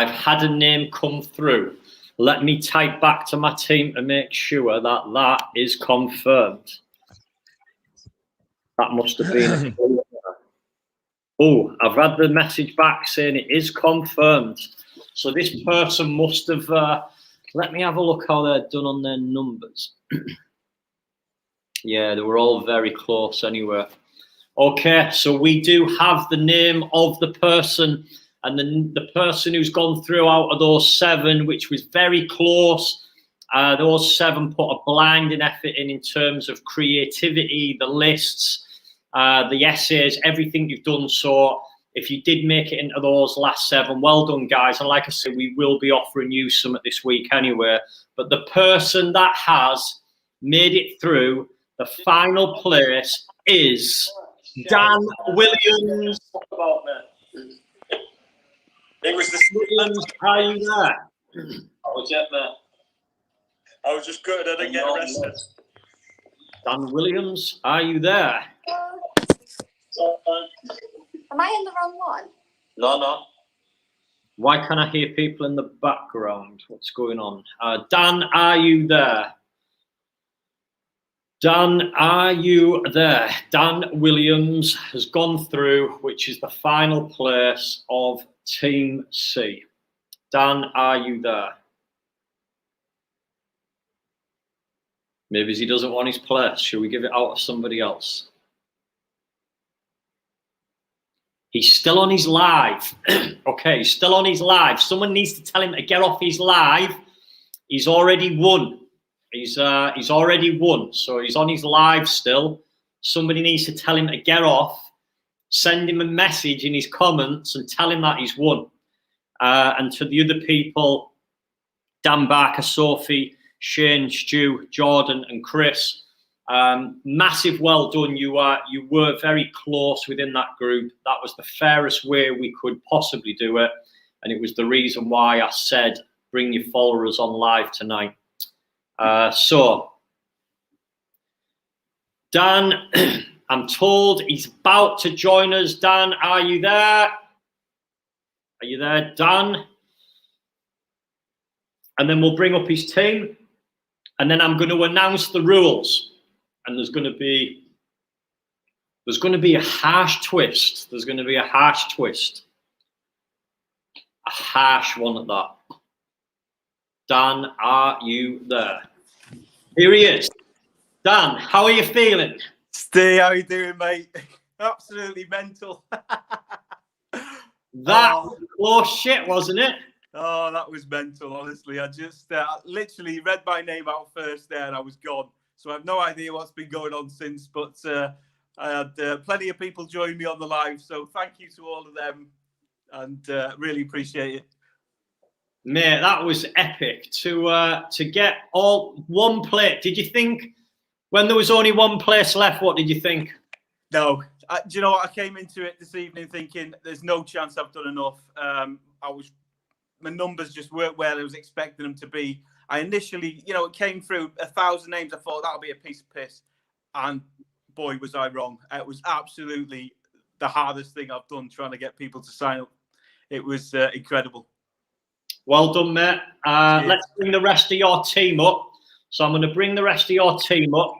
had a name come through. Let me type back to my team to make sure that that is confirmed. That must have been. I've had the message back saying it is confirmed. So this person must have. Let me have a look how they're done on their numbers. Yeah, they were all very close anyway. Okay, so we do have the name of the person, and the person who's gone through out of those 7, which was very close. Those 7 put a blinding effort in terms of creativity, the lists, the essays, everything you've done. So if you did make it into those last 7, well done, guys. And like I said, we will be offering you some this week anyway. But the person that has made it through the final place is Dan Williams. It was the Williams. Are you there? I was yet, man. I was just good. I didn't get arrested. Dan Williams, are you there? Am I in the wrong one? No. Why can't I hear people in the background? What's going on? Dan, are you there? Dan, are you there? Dan Williams has gone through, which is the final place of Team C. Dan, are you there? Maybe he doesn't want his place. Should we give it out to somebody else? He's still on his live. Okay, he's still on his live. Someone needs to tell him to get off his live. He's already won. He's already won. So he's on his live still. Somebody needs to tell him to get off. Send him a message in his comments and tell him that he's won. And to the other people, Dan Barker, Sophie, Shane, Stu, Jordan, and Chris, massive well done. You were very close within that group. That was the fairest way we could possibly do it, and it was the reason why I said bring your followers on live tonight. So Dan, I'm told he's about to join us. Dan, are you there? Are you there, Dan? And then we'll bring up his team. And then I'm going to announce the rules, and there's going to be a harsh twist. There's going to be a harsh twist, a harsh one at that. Dan, are you there? Here he is. Dan, how are you feeling? Steve, how are you doing, mate? Absolutely mental. That was close shit, wasn't it? Oh, that was mental, honestly. I just literally read my name out first there and I was gone. So I have no idea what's been going on since, but I had plenty of people join me on the live. So thank you to all of them and really appreciate it. Mate, that was epic to get all one plate. Did you think when there was only one place left, what did you think? No. Do you know what? I came into it this evening thinking there's no chance I've done enough. My numbers just weren't where I was expecting them to be. I initially, it came through 1,000 names. I thought that'll be a piece of piss. And boy, was I wrong. It was absolutely the hardest thing I've done trying to get people to sign up. It was incredible. Well done, mate. Let's bring the rest of your team up. So I'm going to bring the rest of your team up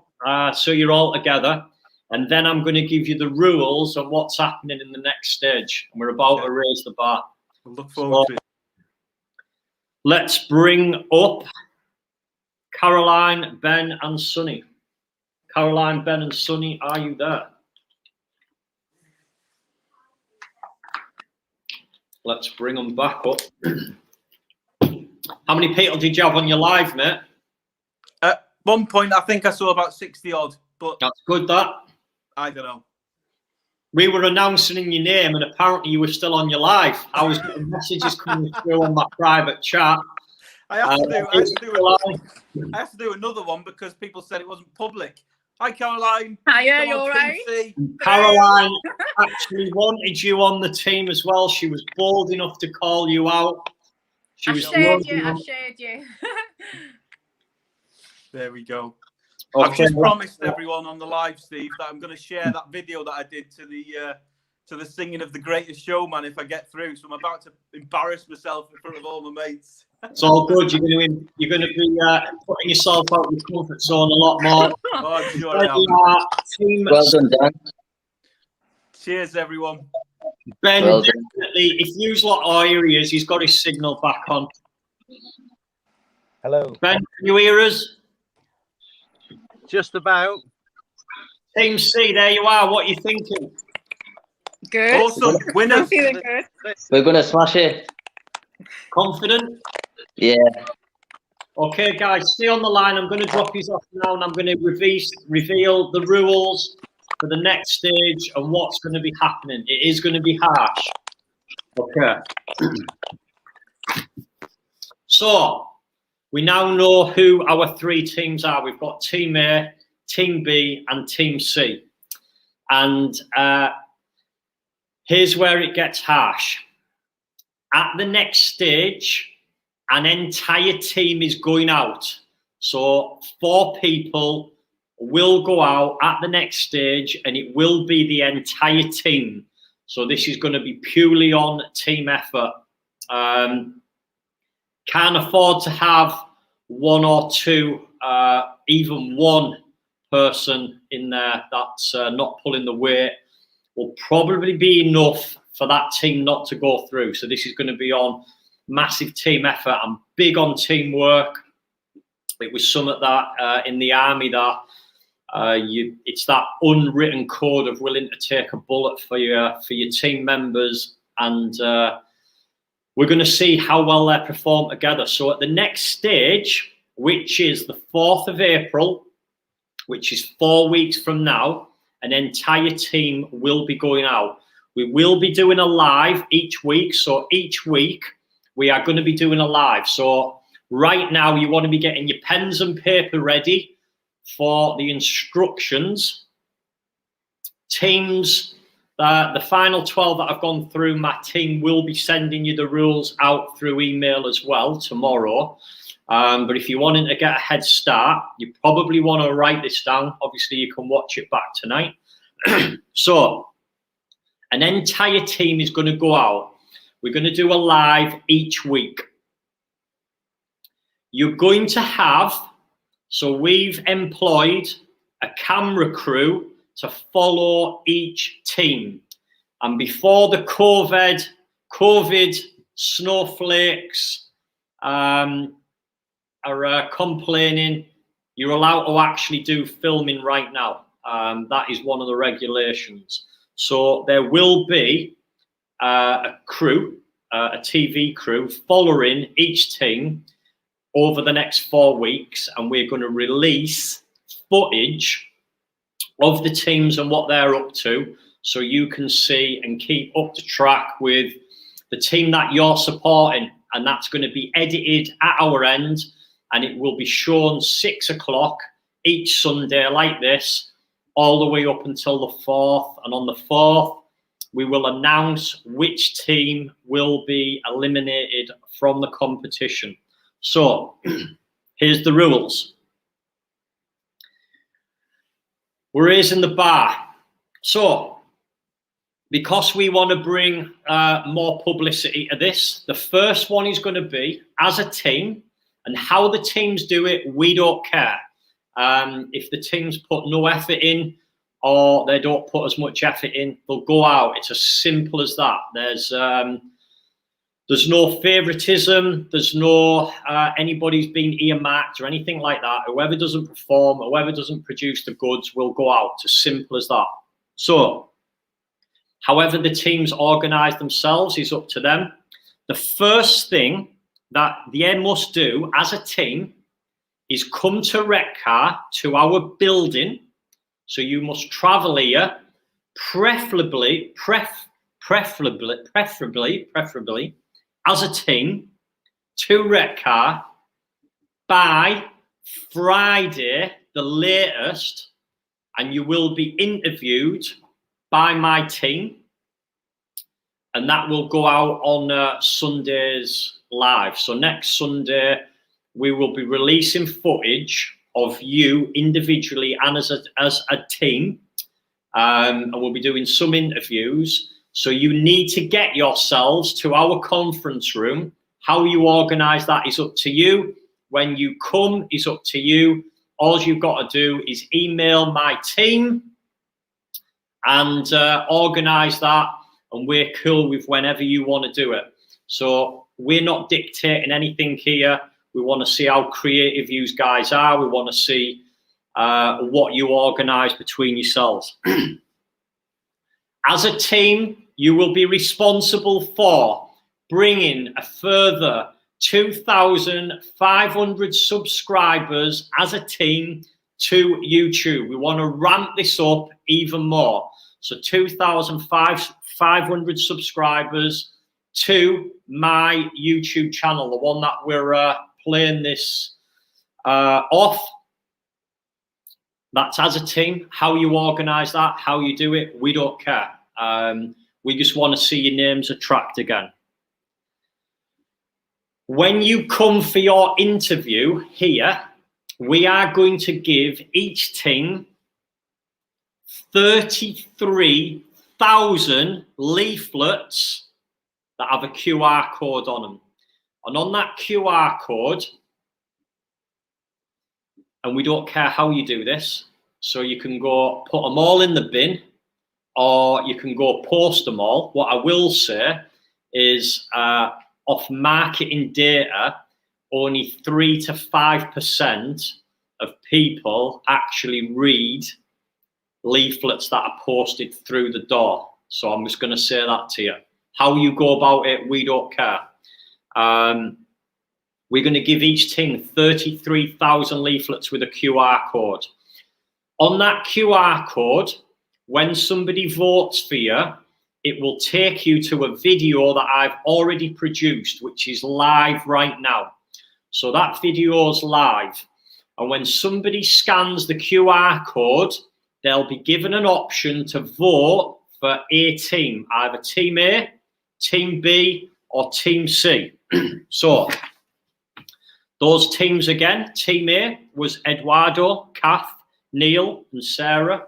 so you're all together. And then I'm going to give you the rules on what's happening in the next stage. And we're about to raise the bar. I look forward to it. Let's bring up Caroline, Ben, and Sunny. Caroline, Ben, and Sunny, are you there? Let's bring them back up. How many people did you have on your live, mate? At one point, I think I saw about 60 odd, but that's good. That I don't know. We were announcing in your name, and apparently you were still on your live. I was getting messages coming through on my private chat. I have to do another one because people said it wasn't public. Hi, Caroline. Hiya, you all right? Caroline actually wanted you on the team as well. She was bold enough to call you out. I shared you. There we go. Okay. I've just promised everyone on the live, Steve, that I'm going to share that video that I did to the singing of The Greatest Showman if I get through. So I'm about to embarrass myself in front of all my mates. It's all good. You're going to be putting yourself out of your comfort zone a lot more. Oh, I'm sure I am. Well done, Dan. Cheers, everyone. Ben, definitely, if you lot, oh, here he is. He's got his signal back on. Hello. Ben, can you hear us? Just about. Team C, there you are. What are you thinking? Good. Awesome. Winners. I'm feeling good. We're going to smash it. Confident? Yeah. Okay, guys, stay on the line. I'm going to drop these off now, and I'm going to reveal the rules for the next stage and what's going to be happening. It is going to be harsh. Okay. So, we now know who our three teams are. We've got Team A, Team B, and Team C. And here's where it gets harsh. At the next stage, an entire team is going out. So 4 people will go out at the next stage, and it will be the entire team. So this is going to be purely on team effort. Can't afford to have 1 or 2, even 1 person in there that's not pulling the weight will probably be enough for that team not to go through. So this is going to be on massive team effort. I'm big on teamwork. It was something that in the army that it's that unwritten code of willing to take a bullet for your team members, and we're going to see how well they perform together. So at the next stage, which is the 4th of April, which is 4 weeks from now, an entire team will be going out. We will be doing a live each week. So each week we are going to be doing a live. So right now you want to be getting your pens and paper ready for the instructions. Teams, the final 12 that I've gone through, my team will be sending you the rules out through email as well tomorrow. But if you're wanting to get a head start, you probably want to write this down. Obviously, you can watch it back tonight. So an entire team is going to go out. We're going to do a live each week. You're going to have, so we've employed a camera crew to follow each team. And before the COVID snowflakes are complaining, you're allowed to actually do filming right now. That is one of the regulations. So there will be a crew, a TV crew, following each team over the next 4 weeks, and we're going to release footage of the teams and what they're up to, so you can see and keep up to track with the team that you're supporting. And that's going to be edited at our end, and it will be shown 6 o'clock each Sunday like this, all the way up until the 4th. And on the 4th, we will announce which team will be eliminated from the competition. So here's the rules. We're raising the bar. So because we want to bring more publicity to this, the first one is going to be as a team, and how the teams do it, we don't care. If the teams put no effort in, or they don't put as much effort in, they'll go out. It's as simple as that. There's no favoritism. There's no anybody's being earmarked or anything like that. Whoever doesn't perform, whoever doesn't produce the goods will go out. It's as simple as that. So, however the teams organise themselves is up to them. The first thing that they must do as a team is come to Redcar, to our building. So you must travel here, preferably as a team, to Redcar by Friday, the latest, and you will be interviewed by my team, and that will go out on Sunday's live. So next Sunday, we will be releasing footage of you individually and as a team, and we'll be doing some interviews. So you need to get yourselves to our conference room. How you organise that is up to you. When you come is up to you. All you've got to do is email my team and organise that, and we're cool with whenever you want to do it. So we're not dictating anything here. We want to see how creative you guys are. We want to see what you organise between yourselves. As a team, you will be responsible for bringing a further 2,500 subscribers as a team to YouTube. We want to ramp this up even more. So 2,500 subscribers to my YouTube channel, the one that we're playing this off. That's as a team. How you organise that, how you do it, we don't care. We just want to see your names attract again. When you come for your interview here, we are going to give each team 33,000 leaflets that have a QR code on them. And on that QR code, and we don't care how you do this, So you can go put them all in the bin, or you can go post them all. What I will say is off marketing data, only 3 to 5% of people actually read leaflets that are posted through the door. So I'm just going to say that to you. How you go about it, we don't care. We're going to give each team 33,000 leaflets with a QR code. On that QR code, when somebody votes for you, it will take you to a video that I've already produced, which is live right now. So that video is live. And when somebody scans the QR code, they'll be given an option to vote for a team, either Team A, Team B, or Team C. So those teams again, Team A was Eduardo, Kath, Neil, and Sarah.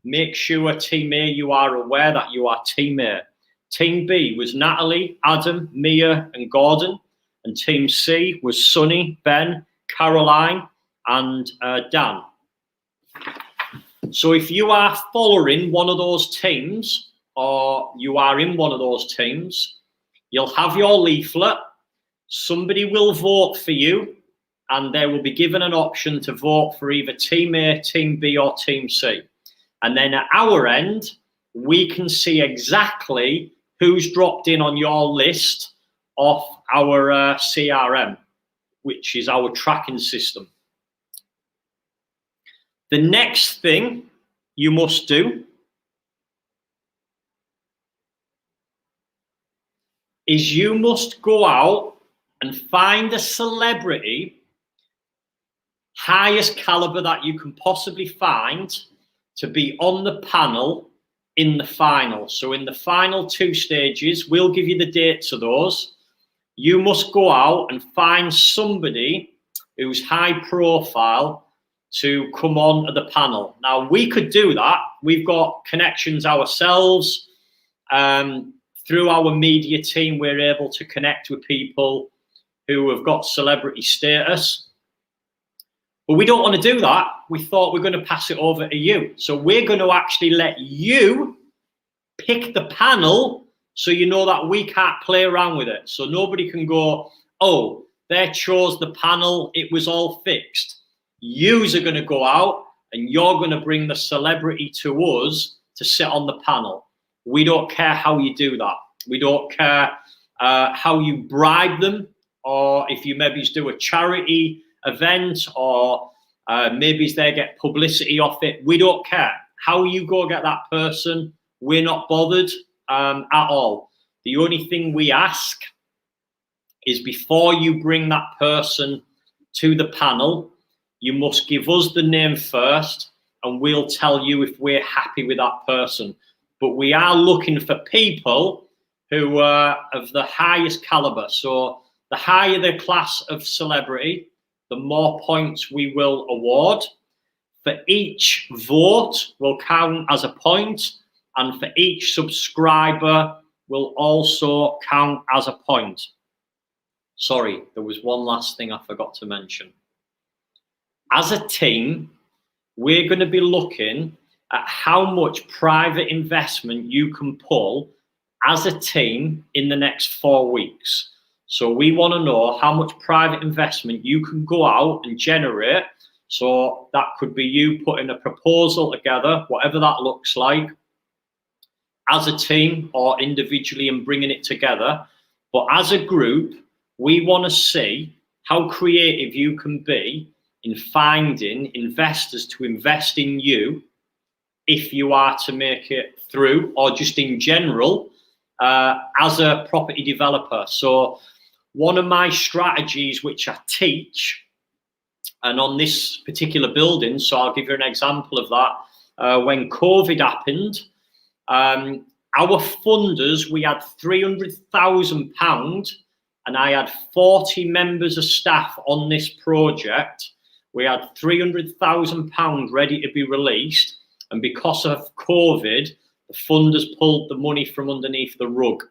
Make sure, Team A, you are aware that you are Team A. Team B was Natalie, Adam, Mia, and Gordon. And Team C was Sunny, Ben, Caroline, and Dan. So if you are following one of those teams, or you are in one of those teams, you'll have your leaflet. Somebody will vote for you, and they will be given an option to vote for either Team A, Team B, or Team C. And then at our end, we can see exactly who's dropped in on your list of our CRM, which is our tracking system. The next thing you must do is you must go out and find a celebrity, highest caliber that you can possibly find, to be on the panel in the final. So in the final 2 stages, we'll give you the dates of those. You must go out and find somebody who's high profile to come on to the panel. Now, we could do that. We've got connections ourselves. Through our media team, we're able to connect with people who have got celebrity status. But we don't want to do that. We thought we're going to pass it over to you. So we're going to actually let you pick the panel, so you know that we can't play around with it. So nobody can go, oh, they chose the panel, it was all fixed. Yous are going to go out and you're going to bring the celebrity to us to sit on the panel. We don't care how you do that. We don't care how you bribe them, or if you maybe do a charity event, or maybe they get publicity off it. We don't care how you go get that person. We're not bothered at all. The only thing we ask is, before you bring that person to the panel, you must give us the name first, and we'll tell you if we're happy with that person. But we are looking for people who are of the highest caliber. So the higher the class of celebrity, the more points we will award. For each vote will count as a point, and for each subscriber will also count as a point. Sorry, there was one last thing I forgot to mention. As a team, we're going to be looking at how much private investment you can pull as a team in the next 4 weeks. So we want to know how much private investment you can go out and generate. So that could be you putting a proposal together, whatever that looks like, as a team or individually, and bringing it together. But as a group, we want to see how creative you can be in finding investors to invest in you if you are to make it through, or just in general as a property developer. So one of my strategies, which I teach, and on this particular building, so I'll give you an example of that. When COVID happened, our funders, we had £300,000, and I had 40 members of staff on this project. We had £300,000 ready to be released, and because of COVID, the funders pulled the money from underneath the rug,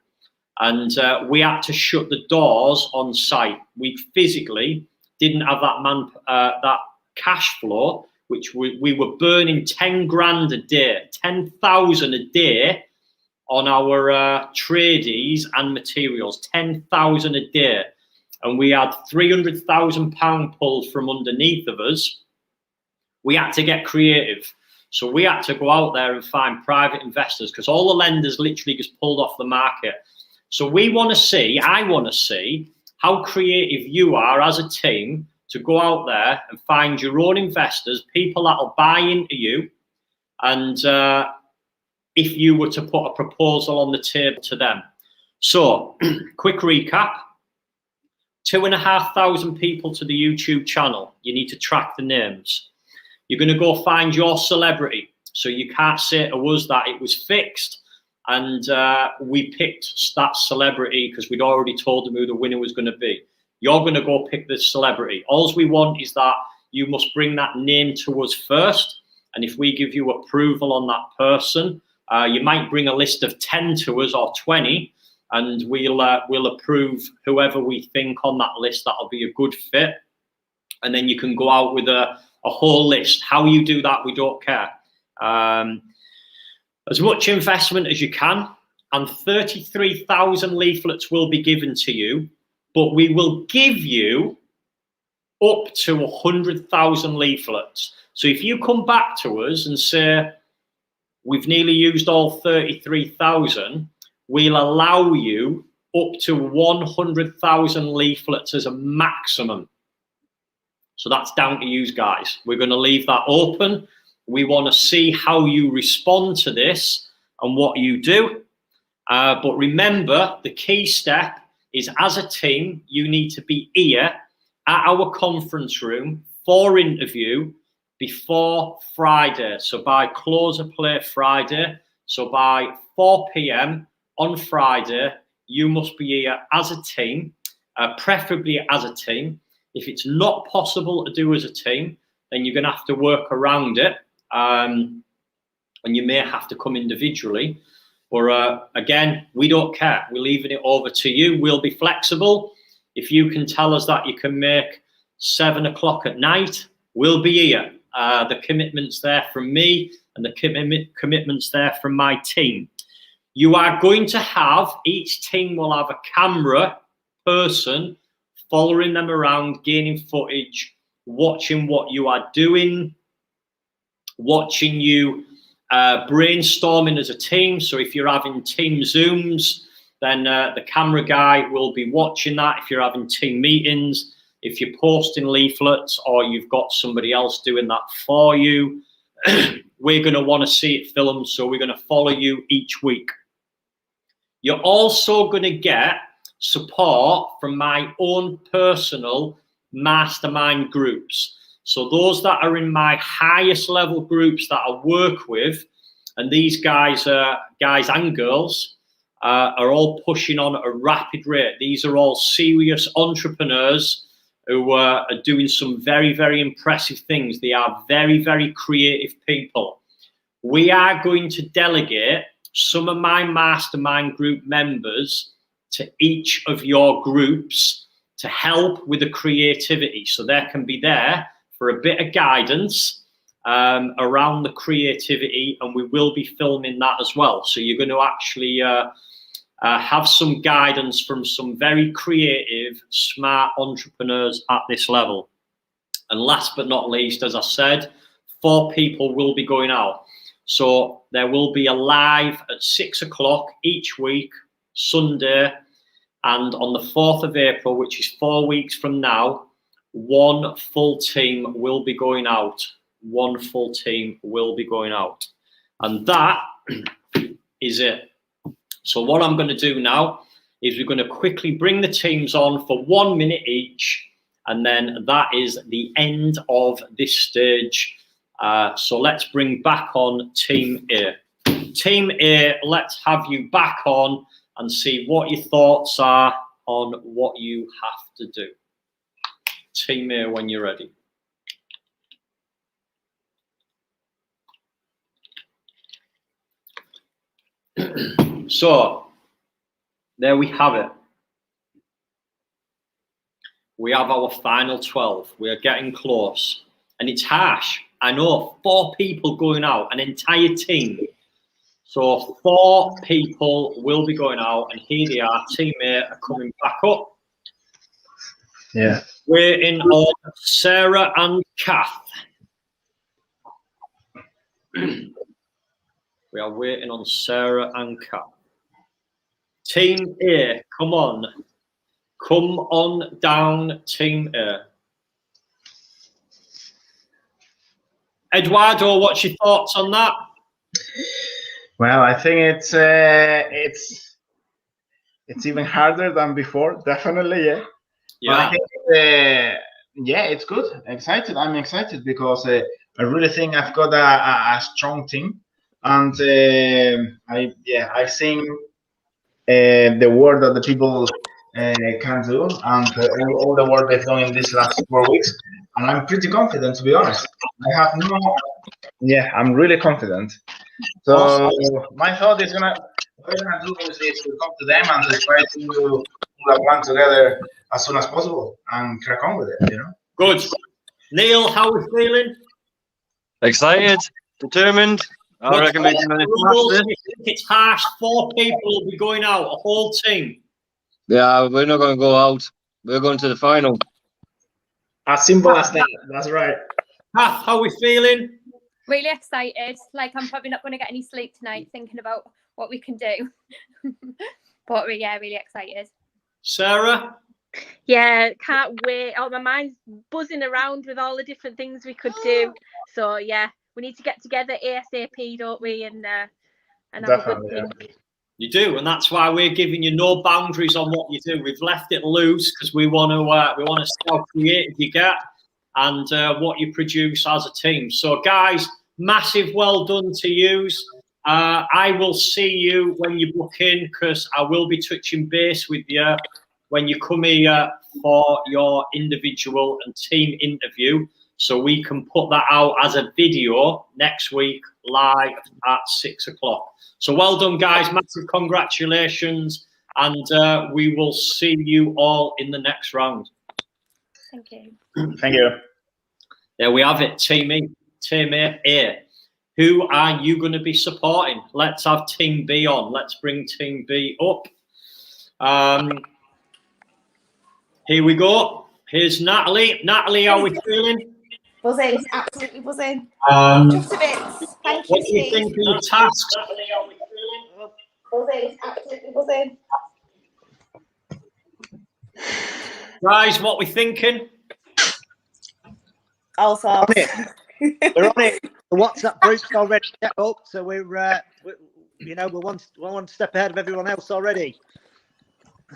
and we had to shut the doors on site. We physically didn't have that cash flow which we were burning 10 grand a day, 10,000 a day on our tradies and materials, 10,000 a day. And we had £300,000 pulled from underneath of us. We had to get creative. So we had to go out there and find private investors because all the lenders literally just pulled off the market. So we want to see, I want to see how creative you are as a team to go out there and find your own investors, people that will buy into you. And if you were to put a proposal on the table to them. So quick recap, 2,500 people to the YouTube channel. You need to track the names. You're going to go find your celebrity. So you can't say to us that it was fixed and we picked that celebrity because we'd already told them who the winner was going to be. You're going to go pick the celebrity. All we want is that you must bring that name to us first. And if we give you approval on that person, you might bring a list of 10 to us or 20, and we'll approve whoever we think on that list that'll be a good fit. And then you can go out with a whole list. How you do that, we don't care. As much investment as you can, and 33,000 leaflets will be given to you, but we will give you up to 100,000 leaflets. So if you come back to us and say, we've nearly used all 33,000, we'll allow you up to 100,000 leaflets as a maximum. So that's down to you guys. We're going to leave that open. We want to see how you respond to this and what you do. But remember, the key step is as a team, you need to be here at our conference room for interview before Friday. So by close of play Friday, so by 4 p.m. on Friday, you must be here as a team, preferably as a team. If it's not possible to do as a team, then you're going to have to work around it. And you may have to come individually. But again, we don't care. We're leaving it over to you. We'll be flexible. If you can tell us that you can make 7 o'clock at night, we'll be here. The commitment's there from me and the commitment's there from my team. You are going to have, each team will have a camera person following them around, gaining footage, watching what you are doing, watching you brainstorming as a team. So if you're having team Zooms, then the camera guy will be watching that. If you're having team meetings, if you're posting leaflets or you've got somebody else doing that for you, we're going to want to see it filmed. So we're going to follow you each week. You're also going to get support from my own personal mastermind groups. So those that are in my highest level groups that I work with, and these guys and girls are all pushing on at a rapid rate. These are all serious entrepreneurs who are doing some very, very impressive things. They are very, very creative people. We are going to delegate some of my mastermind group members to each of your groups to help with the creativity. So they can be there for a bit of guidance around the creativity, and we will be filming that as well. So you're going to actually have some guidance from some very creative, smart entrepreneurs at this level. And last but not least, as I said, 4 people will be going out. So there will be a live at 6 o'clock each week, Sunday, and on the 4th of April, which is 4 weeks from now, 1 full team will be going out. 1 full team will be going out. And that is it. So what I'm going to do now is we're going to quickly bring the teams on for 1 minute each. And then that is the end of this stage. So let's bring back on Team A. Team A, let's have you back on and see what your thoughts are on what you have to do. Team A, when you're ready. So, there we have it. We have our final 12. We are getting close. And it's harsh. I know 4 people going out, an entire team. So 4 people will be going out, and here they are. Team A are coming back up. Yeah. Waiting on Sarah and Kath. We are waiting on Sarah and Kath. Team A, come on. Come on down, Team A. Eduardo, what's your thoughts on that? Well, I think it's even harder than before. Definitely, yeah. But I think, yeah, it's good. Excited. I'm excited because I really think I've got a strong team, and I've seen the work that the people can do, and all the work they've done in these last 4 weeks, and I'm pretty confident, to be honest. I'm really confident. So my thought is what we're gonna do is to come to them and to try to put a plan together as soon as possible and crack on with it. Good. Neil, how are you feeling? Excited, determined. I reckon we're going to think it's harsh. 4 people will be going out, a whole team. Yeah, we're not going to go out. We're going to the final. As simple as that. That's right. Kath, how are we feeling? Really excited. Like, I'm probably not going to get any sleep tonight thinking about what we can do. But yeah, really excited. Sarah? Yeah, can't wait. Oh, my mind's buzzing around with all the different things we could do. So yeah, we need to get together ASAP, don't we? And have a good think. You do, and that's why we're giving you no boundaries on what you do. We've left it loose because we want to see how creative you get and what you produce as a team. So, guys, massive well done to yous. I will see you when you book in because I will be touching base with you when you come here for your individual and team interview. So we can put that out as a video next week live at 6 o'clock. So well done, guys. Massive congratulations. And we will see you all in the next round. Thank you. Thank you. There we have it, Team A. Who are you going to be supporting? Let's have Team B on. Let's bring Team B up. Here we go. Here's Natalie. Natalie, how are we feeling? Buzzing, absolutely buzzing. Just a bit. Thank you, what do you think of your tasks? Buzzing, absolutely buzzing. Guys, what we thinking? All sorts. We're on it. The WhatsApp group's already set up, so we're one step ahead of everyone else already.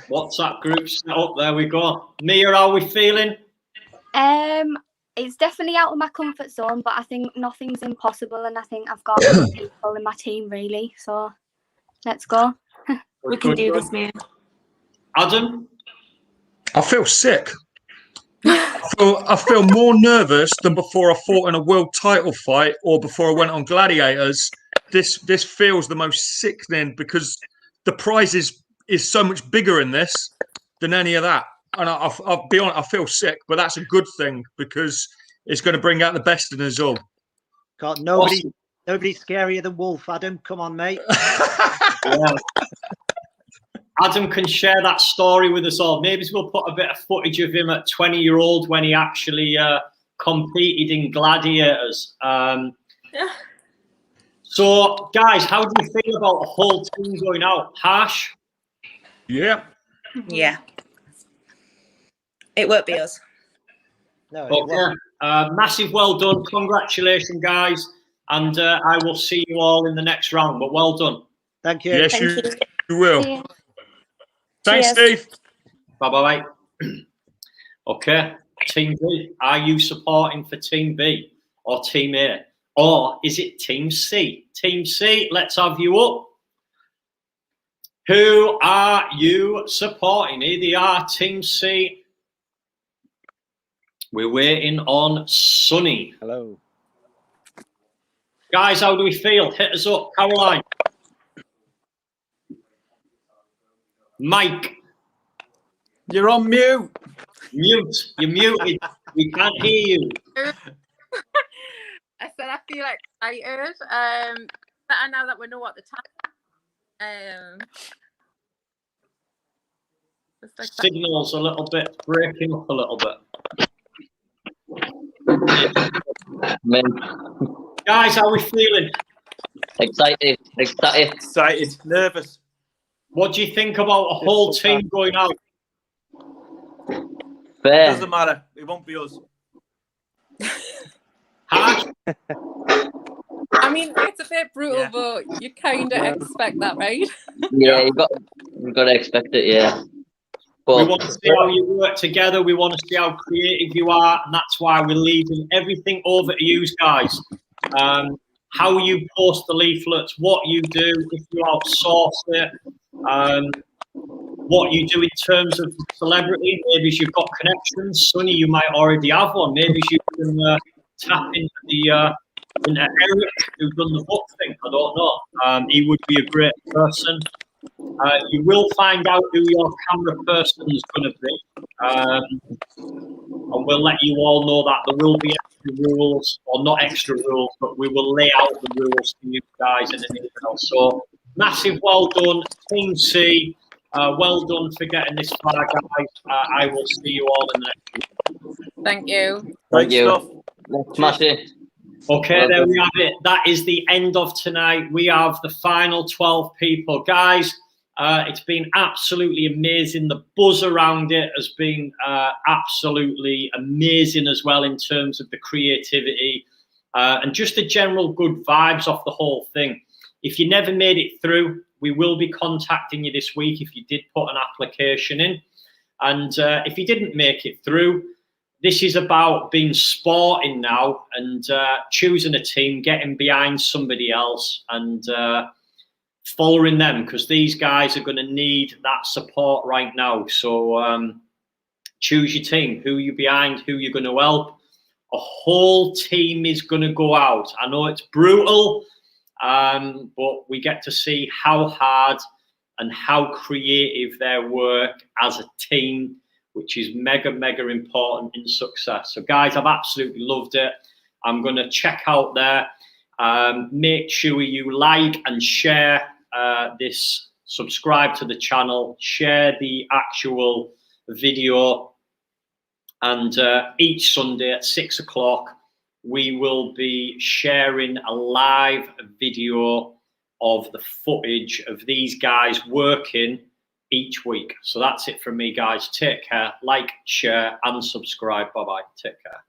WhatsApp group set up. There we go. Mia, how are we feeling? It's definitely out of my comfort zone, but I think nothing's impossible, and I think I've got people in my team really. So let's go. We can do this, man. Adam? I feel sick. I feel more nervous than before I fought in a world title fight or before I went on Gladiators. This feels the most sickening because the prize is so much bigger in this than any of that. And I'll be honest, I feel sick, but that's a good thing because it's going to bring out the best in us all. God, nobody's scarier than Wolf, Adam. Come on, mate. Yeah. Adam can share that story with us all. Maybe we'll put a bit of footage of him at 20-year-old when he actually competed in Gladiators. So, guys, how do you feel about the whole team going out? Harsh? Yeah. Yeah. It won't be us. No. Okay. Massive well done. Congratulations, guys. And I will see you all in the next round. But well done. Thank you. Yes, you will. Thanks, Cheers. Steve. Bye-bye. Okay. Team B. Are you supporting for Team B or Team A? Or is it Team C? Team C, let's have you up. Who are you supporting? Here they are, Team C. We're waiting on Sonny. Hello. Guys, how do we feel? Hit us up. Caroline. Mike. You're on mute. Mute. You're muted. We can't hear you. I said I feel excited. Better now that we know what the time. Signal's a little bit breaking up a little bit. Guys, how are we feeling? Excited. Nervous. What do you think about a whole team going out? Fair. Doesn't matter. It won't be us. Harsh? I mean, it's a bit brutal, but you kind of expect that, right? Yeah, you got to expect it. Yeah. We want to see how you work together. We want to see how creative you are, and that's why we're leaving everything over to you guys. How you post the leaflets, what you do, if you outsource it, what you do in terms of celebrity. Maybe you've got connections. Sonny, you might already have one. Maybe you can tap into the into Eric, who's done the book thing. I don't know. He would be a great person. You will find out who your camera person is going to be. And we'll let you all know that there will be extra rules, or not extra rules, but we will lay out the rules for you guys in an email. So massive well done, Team C. Well done for getting this far, guys. I will see you all in the next week. Thank you. Thank you. Let's smash it. Okay, there we have it. That is the end of tonight. We have the final 12 people. Guys, it's been absolutely amazing. The buzz around it has been absolutely amazing as well in terms of the creativity and just the general good vibes off the whole thing. If you never made it through, we will be contacting you this week if you did put an application in. And if you didn't make it through, this is about being sporting now and choosing a team, getting behind somebody else and following them, because these guys are going to need that support right now. So choose your team, who you're behind, who you're going to help. A whole team is going to go out. I know it's brutal, but we get to see how hard and how creative their work as a team, which is mega, mega important in success. So guys, I've absolutely loved it. I'm going to check out there. Make sure you like and share this, subscribe to the channel, share the actual video. And each Sunday at 6 o'clock, we will be sharing a live video of the footage of these guys working each week. So that's it from me, guys. Take care, like, share, and subscribe. Bye-bye. Take care.